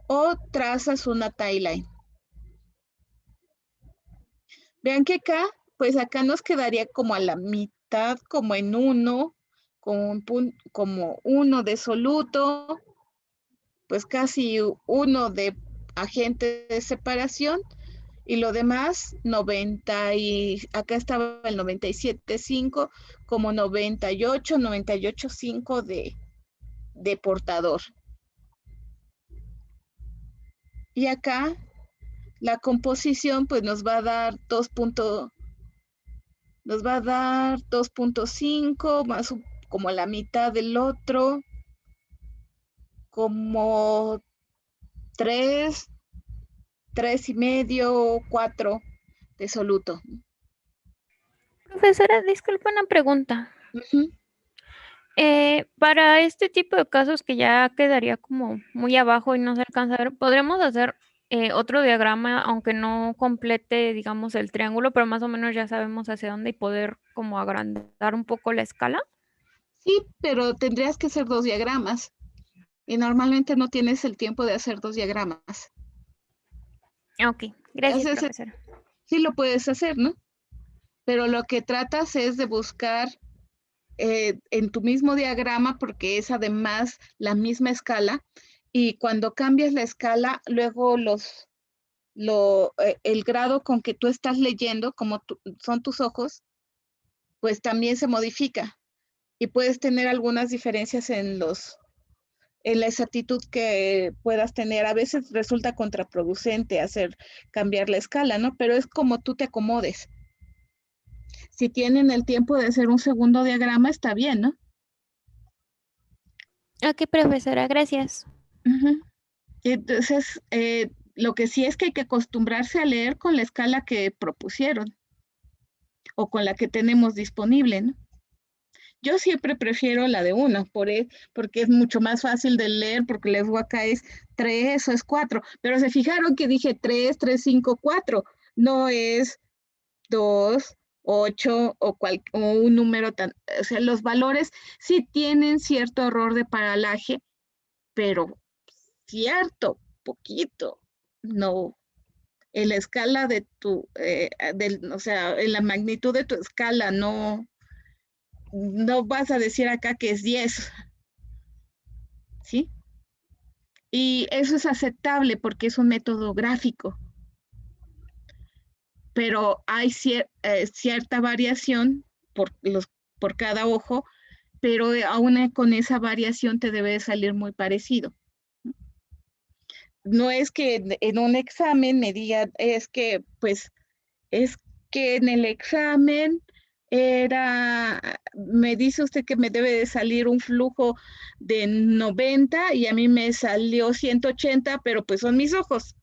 O trazas una tie line. Vean que acá, pues acá nos quedaría como a la mitad, como en 1, como 1 de soluto, pues casi 1 de agente de separación, y lo demás 90 y acá estaba el 97.5, como 98.5 de de portador. Y acá la composición pues nos va a dar 2.5 más como la mitad del otro, como 3.5, 4 de soluto. Profesora, disculpa una pregunta. Ujú. Para este tipo de casos que ya quedaría como muy abajo y no se alcanza a ver, ¿podremos hacer otro diagrama, aunque no complete, digamos, el triángulo, pero más o menos ya sabemos hacia dónde y poder como agrandar un poco la escala? Sí, pero tendrías que hacer 2 diagramas. Y normalmente no tienes el tiempo de hacer 2 diagramas. Ok, gracias, Haces, profesora. sí lo puedes hacer, ¿no? Pero lo que tratas es de buscar en tu mismo diagrama, porque es además la misma escala, y cuando cambias la escala, luego el grado con que tú estás leyendo, como son tus ojos, pues también se modifica y puedes tener algunas diferencias en la exactitud que puedas tener. A veces resulta contraproducente cambiar la escala, ¿no? Pero es como tú te acomodes. Si tienen el tiempo de hacer un segundo diagrama, está bien, ¿no? Ok, profesora, gracias. Ujú. Entonces, lo que sí es que hay que acostumbrarse a leer con la escala que propusieron o con la que tenemos disponible, ¿no? Yo siempre prefiero la de 1, porque es mucho más fácil de leer, porque luego acá es 3 o es 4, pero se fijaron que dije 3, 3, 5, 4, no es 2, 8 o un número o sea, los valores sí tienen cierto error de paralaje, pero cierto, poquito, no. En la escala de o sea, en la magnitud de tu escala, no vas a decir acá que es 10, ¿sí? Y eso es aceptable porque es un método gráfico, pero hay cierta variación por cada ojo, pero aún con esa variación te debe salir muy parecido. No es que en un examen me digan, es que en el examen me dice usted que me debe de salir un flujo de 90 y a mí me salió 180, pero pues son mis ojos.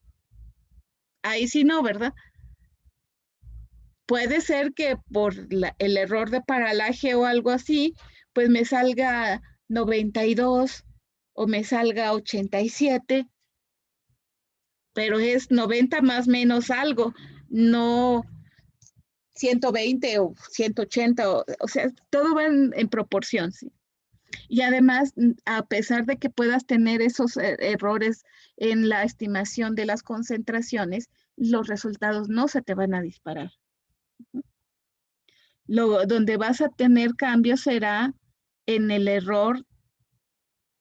Ahí sí no, ¿verdad? Puede ser que por el error de paralaje o algo así, pues me salga 92 o me salga 87, pero es 90 más menos algo, no 120 o 180, o sea, todo va en proporción, ¿sí? Y además, a pesar de que puedas tener esos errores en la estimación de las concentraciones, los resultados no se te van a disparar. Donde vas a tener cambios será en el error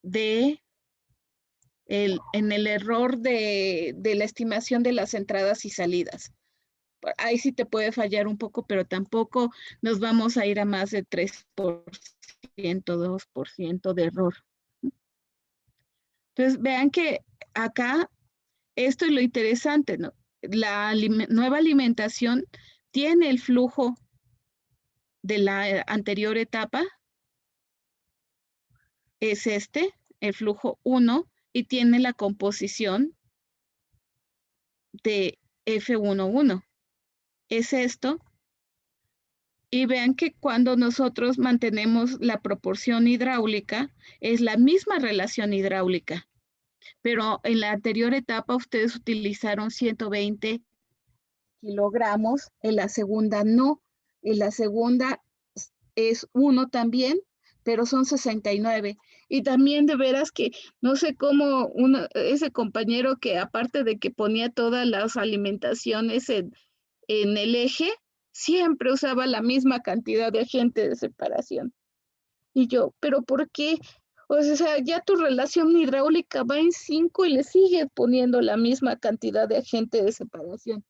de la estimación de las entradas y salidas. Ahí sí te puede fallar un poco, pero tampoco nos vamos a ir a más de 3%, 2% de error. Entonces, vean que acá, esto es lo interesante, ¿no? La nueva alimentación tiene el flujo de la anterior etapa, es el flujo 1, y tiene la composición de F11. Es esto. Y vean que cuando nosotros mantenemos la proporción hidráulica, es la misma relación hidráulica. Pero en la anterior etapa ustedes utilizaron 120 kilogramos, en la segunda no. En la segunda es 1 también, pero son 69. Y también de veras que no sé cómo ese compañero que aparte de que ponía todas las alimentaciones en el eje, siempre usaba la misma cantidad de agente de separación. Y yo, ¿pero por qué? O sea, ya tu relación hidráulica va en 5 y le sigues poniendo la misma cantidad de agente de separación.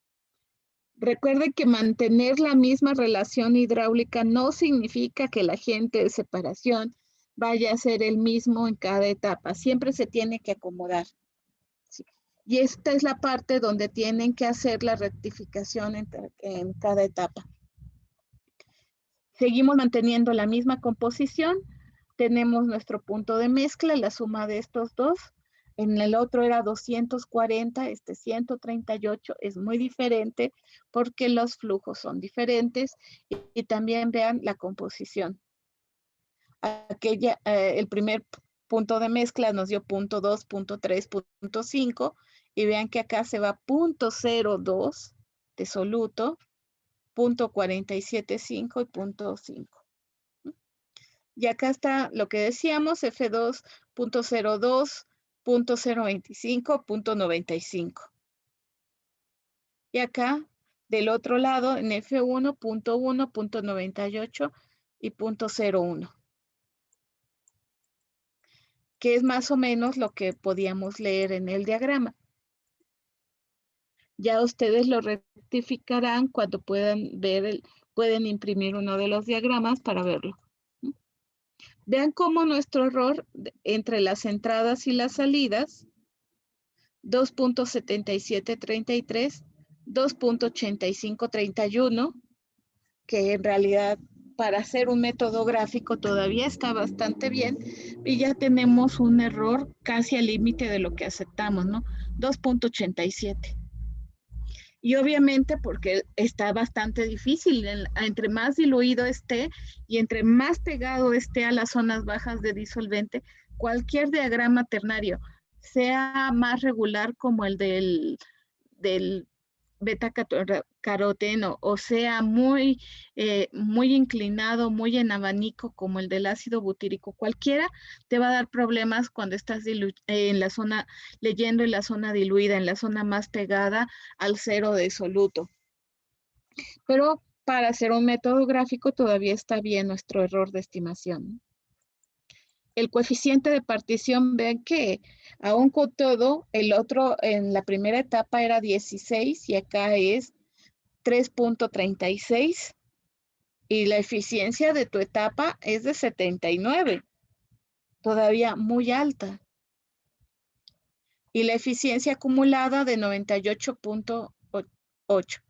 Recuerde que mantener la misma relación hidráulica no significa que el agente de separación vaya a ser el mismo en cada etapa. Siempre se tiene que acomodar. ¿Sí? Y esta es la parte donde tienen que hacer la rectificación en cada etapa. Seguimos manteniendo la misma composición. Tenemos nuestro punto de mezcla, la suma de estos dos. En el otro era 240, 138, es muy diferente porque los flujos son diferentes y también vean la composición. El primer punto de mezcla nos dio punto 2, punto 3, punto 5 y vean que acá se va punto 02 de soluto, punto 47.5 y punto 5. Y acá está lo que decíamos, F2, punto 02, punto 025, punto 95. Y acá, del otro lado, en F1, punto 1, punto 98 y punto 01. Que es más o menos lo que podíamos leer en el diagrama. Ya ustedes lo rectificarán cuando puedan ver, pueden imprimir uno de los diagramas para verlo. Vean cómo nuestro error entre las entradas y las salidas, 2.7733, 2.8531, que en realidad para hacer un método gráfico todavía está bastante bien, y ya tenemos un error casi al límite de lo que aceptamos, ¿no? 2.87. Y obviamente porque está bastante difícil, entre más diluido esté y entre más pegado esté a las zonas bajas de disolvente, cualquier diagrama ternario, sea más regular como el del beta-caroteno, o sea, muy inclinado, muy en abanico, como el del ácido butírico, cualquiera te va a dar problemas cuando estás en la zona, leyendo en la zona diluida, en la zona más pegada al cero de soluto. Pero para hacer un método gráfico todavía está bien nuestro error de estimación. El coeficiente de partición, vean que aún con todo, el otro en la primera etapa era 16 y acá es 3.36 y la eficiencia de tu etapa es de 79, todavía muy alta. Y la eficiencia acumulada de 98.8.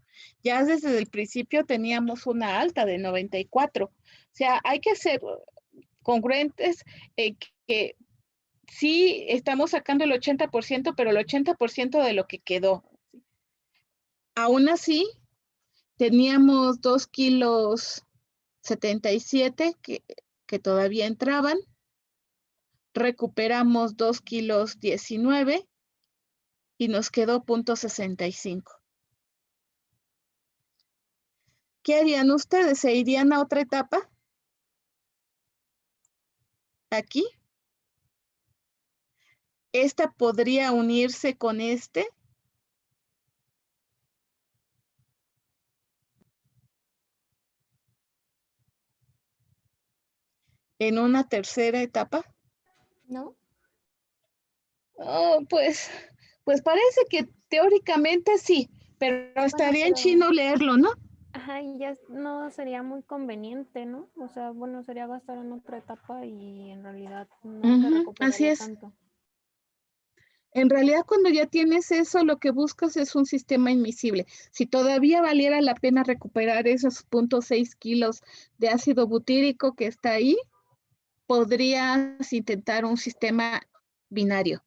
Ya desde el principio teníamos una alta de 94. O sea, hay que ser congruentes que sí estamos sacando el 80%, pero el 80% de lo que quedó. Aún así, teníamos 2 kilos 77 que todavía entraban. Recuperamos 2 kilos 19 y nos quedó punto 65. ¿Qué harían ustedes? ¿Se irían a otra etapa? Aquí. Esta podría unirse con este. En una tercera etapa. ¿No? Oh, pues parece que teóricamente sí, pero estaría en chino leerlo, ¿no? Ajá, y ya no sería muy conveniente, ¿no? O sea, bueno, sería gastar en otra etapa y en realidad no se recuperaría así es. tanto. En realidad, cuando ya tienes eso, lo que buscas es un sistema admisible. Si todavía valiera la pena recuperar esos 0.6 kilos de ácido butírico que está ahí, podrías intentar un sistema binario,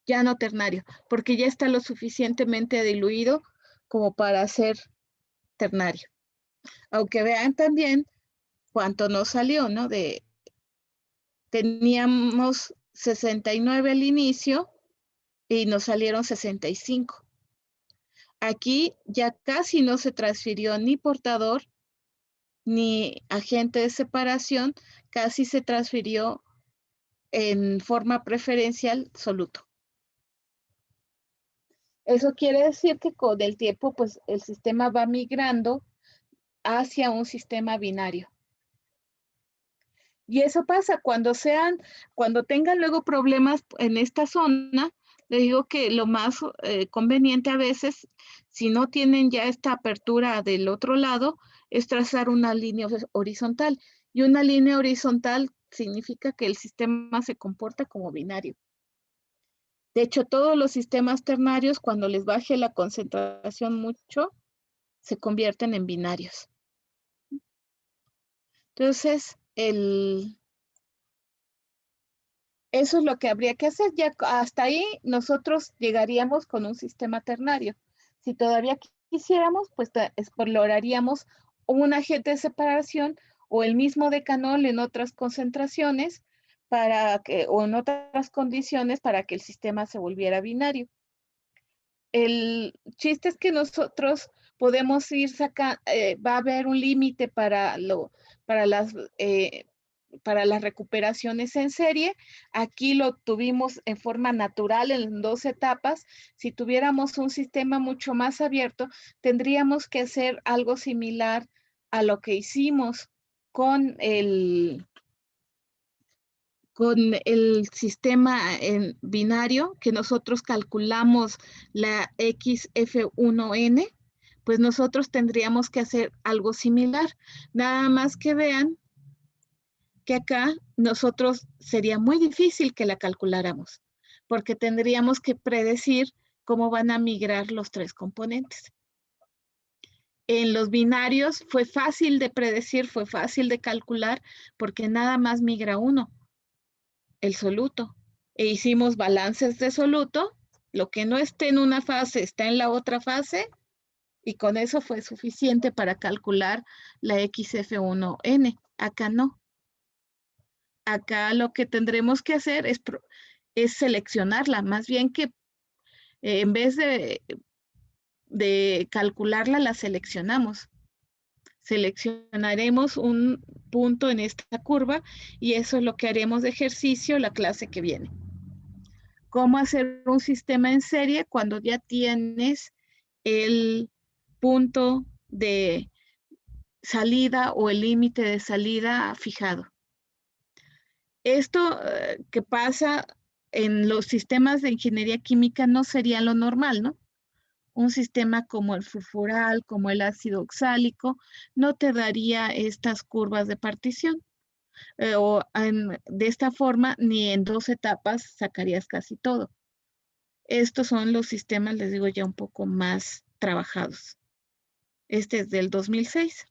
ya no ternario, porque ya está lo suficientemente diluido como para ser ternario. Aunque vean también cuánto nos salió, ¿no? Teníamos 69 al inicio y nos salieron 65. Aquí ya casi no se transfirió ni portador ni agente de separación, casi se transfirió en forma preferencial soluto. Eso quiere decir que con el tiempo, pues el sistema va migrando hacia un sistema binario. Y eso pasa cuando tengan luego problemas en esta zona. Les digo que lo más conveniente a veces, si no tienen ya esta apertura del otro lado, es trazar una línea horizontal. Y una línea horizontal significa que el sistema se comporta como binario. De hecho, todos los sistemas ternarios, cuando les baje la concentración mucho, se convierten en binarios. Entonces, eso es lo que habría que hacer. Ya hasta ahí nosotros llegaríamos con un sistema ternario. Si todavía quisiéramos, pues exploraríamos un agente de separación o el mismo decanol en otras concentraciones o en otras condiciones para que el sistema se volviera binario. El chiste es que nosotros podemos ir sacando, va a haber un límite para las recuperaciones en serie. Aquí lo tuvimos en forma natural en 2 etapas. Si tuviéramos un sistema mucho más abierto, tendríamos que hacer algo similar a lo que hicimos con el sistema en binario, que nosotros calculamos la XF1N, pues nosotros tendríamos que hacer algo similar. Nada más que vean que acá nosotros sería muy difícil que la calculáramos, porque tendríamos que predecir cómo van a migrar los 3 componentes. En los binarios fue fácil de predecir, fue fácil de calcular, porque nada más migra uno, el soluto. E hicimos balances de soluto, lo que no esté en una fase está en la otra fase, y con eso fue suficiente para calcular la XF1N. Acá no. Acá lo que tendremos que hacer es seleccionarla, más bien que en vez de calcularla, la seleccionamos. Seleccionaremos un punto en esta curva y eso es lo que haremos de ejercicio la clase que viene. ¿Cómo hacer un sistema en serie cuando ya tienes el punto de salida o el límite de salida fijado? Esto que pasa en los sistemas de ingeniería química no sería lo normal, ¿no? Un sistema como el sulfural, como el ácido oxálico, no te daría estas curvas de partición. De esta forma, ni en 2 etapas sacarías casi todo. Estos son los sistemas, les digo, ya un poco más trabajados. Este es del 2006.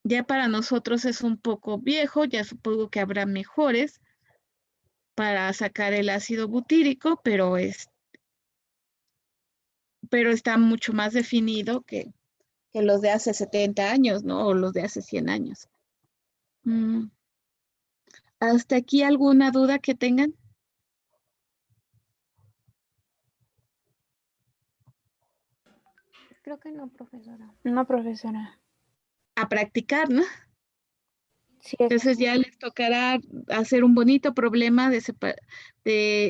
Ya para nosotros es un poco viejo, ya supongo que habrá mejores para sacar el ácido butírico, pero está mucho más definido que los de hace 70 años, ¿no? O los de hace 100 años. ¿Hasta aquí alguna duda que tengan? Creo que no, profesora. No, profesora. A practicar, ¿no? Sí, Entonces ya les tocará hacer un bonito problema de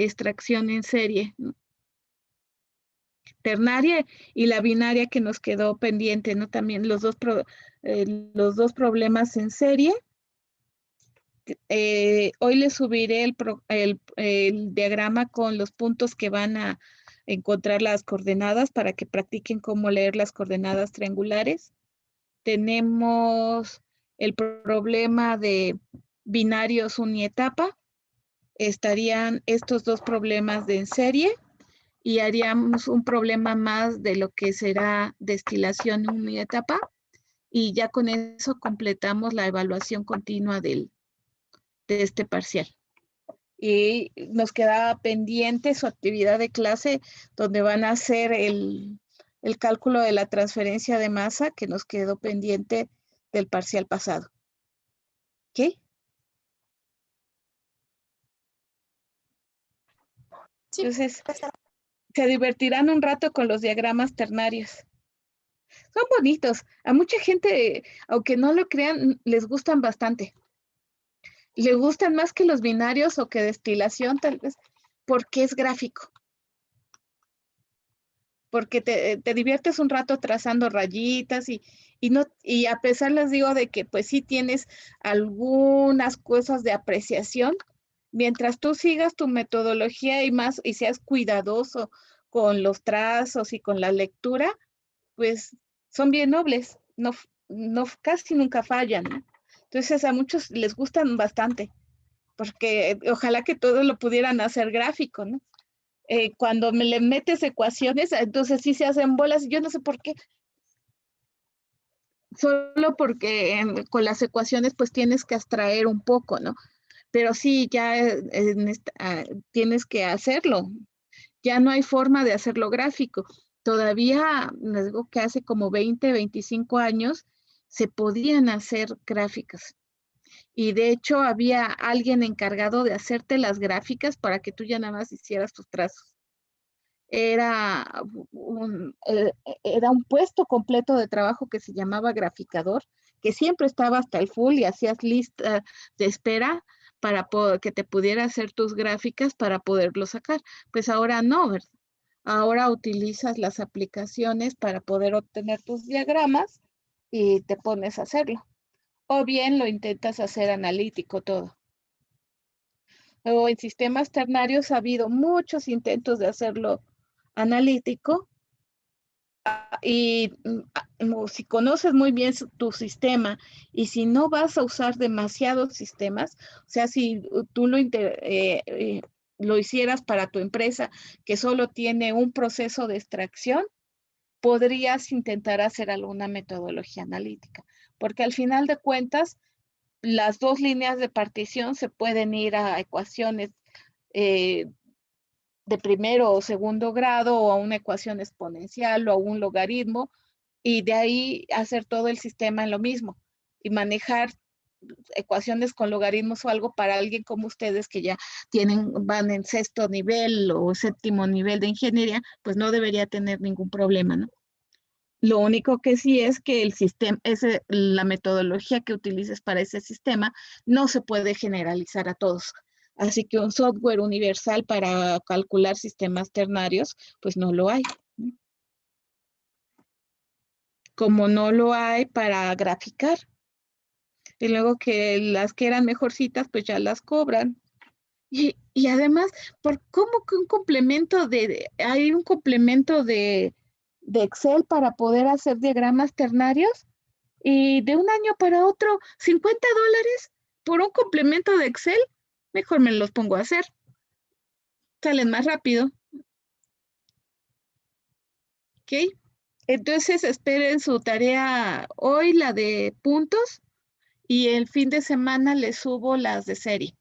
extracción en serie, ¿no? Ternaria y la binaria que nos quedó pendiente, ¿no? También los dos problemas en serie. Hoy les subiré el diagrama con los puntos que van a encontrar las coordenadas para que practiquen cómo leer las coordenadas triangulares. Tenemos el problema de binarios unietapa. Estarían estos 2 problemas de en serie y haríamos un problema más de lo que será destilación unietapa y ya con eso completamos la evaluación continua de este parcial. Y nos quedaba pendiente su actividad de clase donde van a hacer el cálculo de la transferencia de masa que nos quedó pendiente del parcial pasado. ¿Ok? Sí. Entonces, se divertirán un rato con los diagramas ternarios. Son bonitos. A mucha gente, aunque no lo crean, les gustan bastante. Le gustan más que los binarios o que destilación, tal vez, porque es gráfico. Porque te diviertes un rato trazando rayitas y a pesar les digo de que pues sí tienes algunas cosas de apreciación, mientras tú sigas tu metodología y seas cuidadoso con los trazos y con la lectura, pues son bien nobles, no casi nunca fallan, ¿no? Entonces a muchos les gustan bastante, porque ojalá que todos lo pudieran hacer gráfico, ¿no? Cuando me le metes ecuaciones, entonces sí se hacen bolas, yo no sé por qué. Solo porque con las ecuaciones pues tienes que abstraer un poco, ¿no? Pero sí, ya tienes que hacerlo. Ya no hay forma de hacerlo gráfico. Todavía, les digo que hace como 20, 25 años se podían hacer gráficas. Y de hecho había alguien encargado de hacerte las gráficas para que tú ya nada más hicieras tus trazos. Era era un puesto completo de trabajo que se llamaba graficador, que siempre estaba hasta el full y hacías lista de espera para que te pudiera hacer tus gráficas para poderlo sacar. Pues ahora no, ¿verdad? Ahora utilizas las aplicaciones para poder obtener tus diagramas y te pones a hacerlo. O bien lo intentas hacer analítico todo. O en sistemas ternarios ha habido muchos intentos de hacerlo analítico y si conoces muy bien tu sistema y si no vas a usar demasiados sistemas, o sea, si tú lo hicieras para tu empresa que solo tiene un proceso de extracción, podrías intentar hacer alguna metodología analítica, porque al final de cuentas, las dos líneas de partición se pueden ir a ecuaciones de primero o segundo grado o a una ecuación exponencial o a un logaritmo y de ahí hacer todo el sistema en lo mismo y manejar ecuaciones con logaritmos o algo para alguien como ustedes que ya van en sexto nivel o séptimo nivel de ingeniería, pues no debería tener ningún problema, ¿no? Lo único que sí es que el sistema, la metodología que utilices para ese sistema no se puede generalizar a todos. Así que un software universal para calcular sistemas ternarios, pues no lo hay. Como no lo hay para graficar. Y luego que las que eran mejorcitas, pues ya las cobran. Y además, ¿cómo que hay un complemento de Excel para poder hacer diagramas ternarios? Y de un año para otro, $50 por un complemento de Excel, mejor me los pongo a hacer. Salen más rápido. ¿Ok? Entonces esperen su tarea hoy, la de puntos, y el fin de semana les subo las de serie.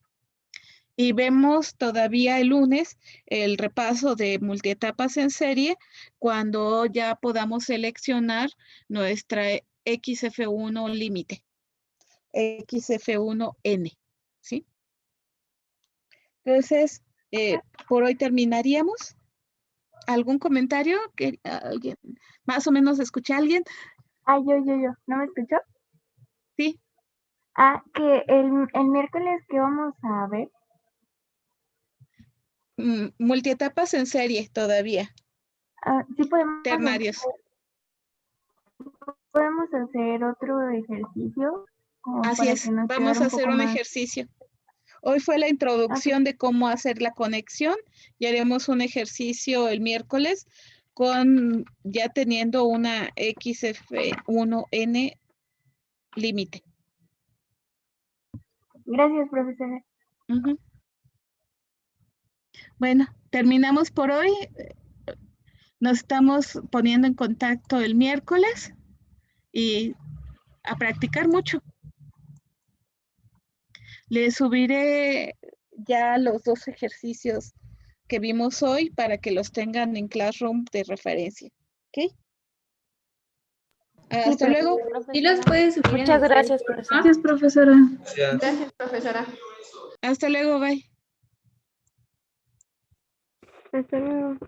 Y vemos todavía el lunes el repaso de multietapas en serie cuando ya podamos seleccionar nuestra XF1 límite, XF1N, ¿sí? Entonces, por hoy terminaríamos. ¿Algún comentario? ¿Alguien más o menos escuché a alguien? Yo. ¿No me escuchó? Sí. Que el miércoles, ¿qué vamos a ver? Multietapas en serie todavía. Sí podemos Ternarios. podemos hacer otro ejercicio. Así es, vamos a hacer un ejercicio. Hoy fue la introducción de cómo hacer la conexión y haremos un ejercicio el miércoles ya teniendo una XF1N límite. Gracias, profesora. Bueno, terminamos por hoy. Nos estamos poniendo en contacto el miércoles y a practicar mucho. Les subiré ya los 2 ejercicios que vimos hoy para que los tengan en Classroom de referencia. ¿Ok? Hasta luego. ¿Y los puedes subir? Muchas gracias, profesora. Gracias, profesora. Gracias, profesora. Hasta luego, bye. Hasta luego.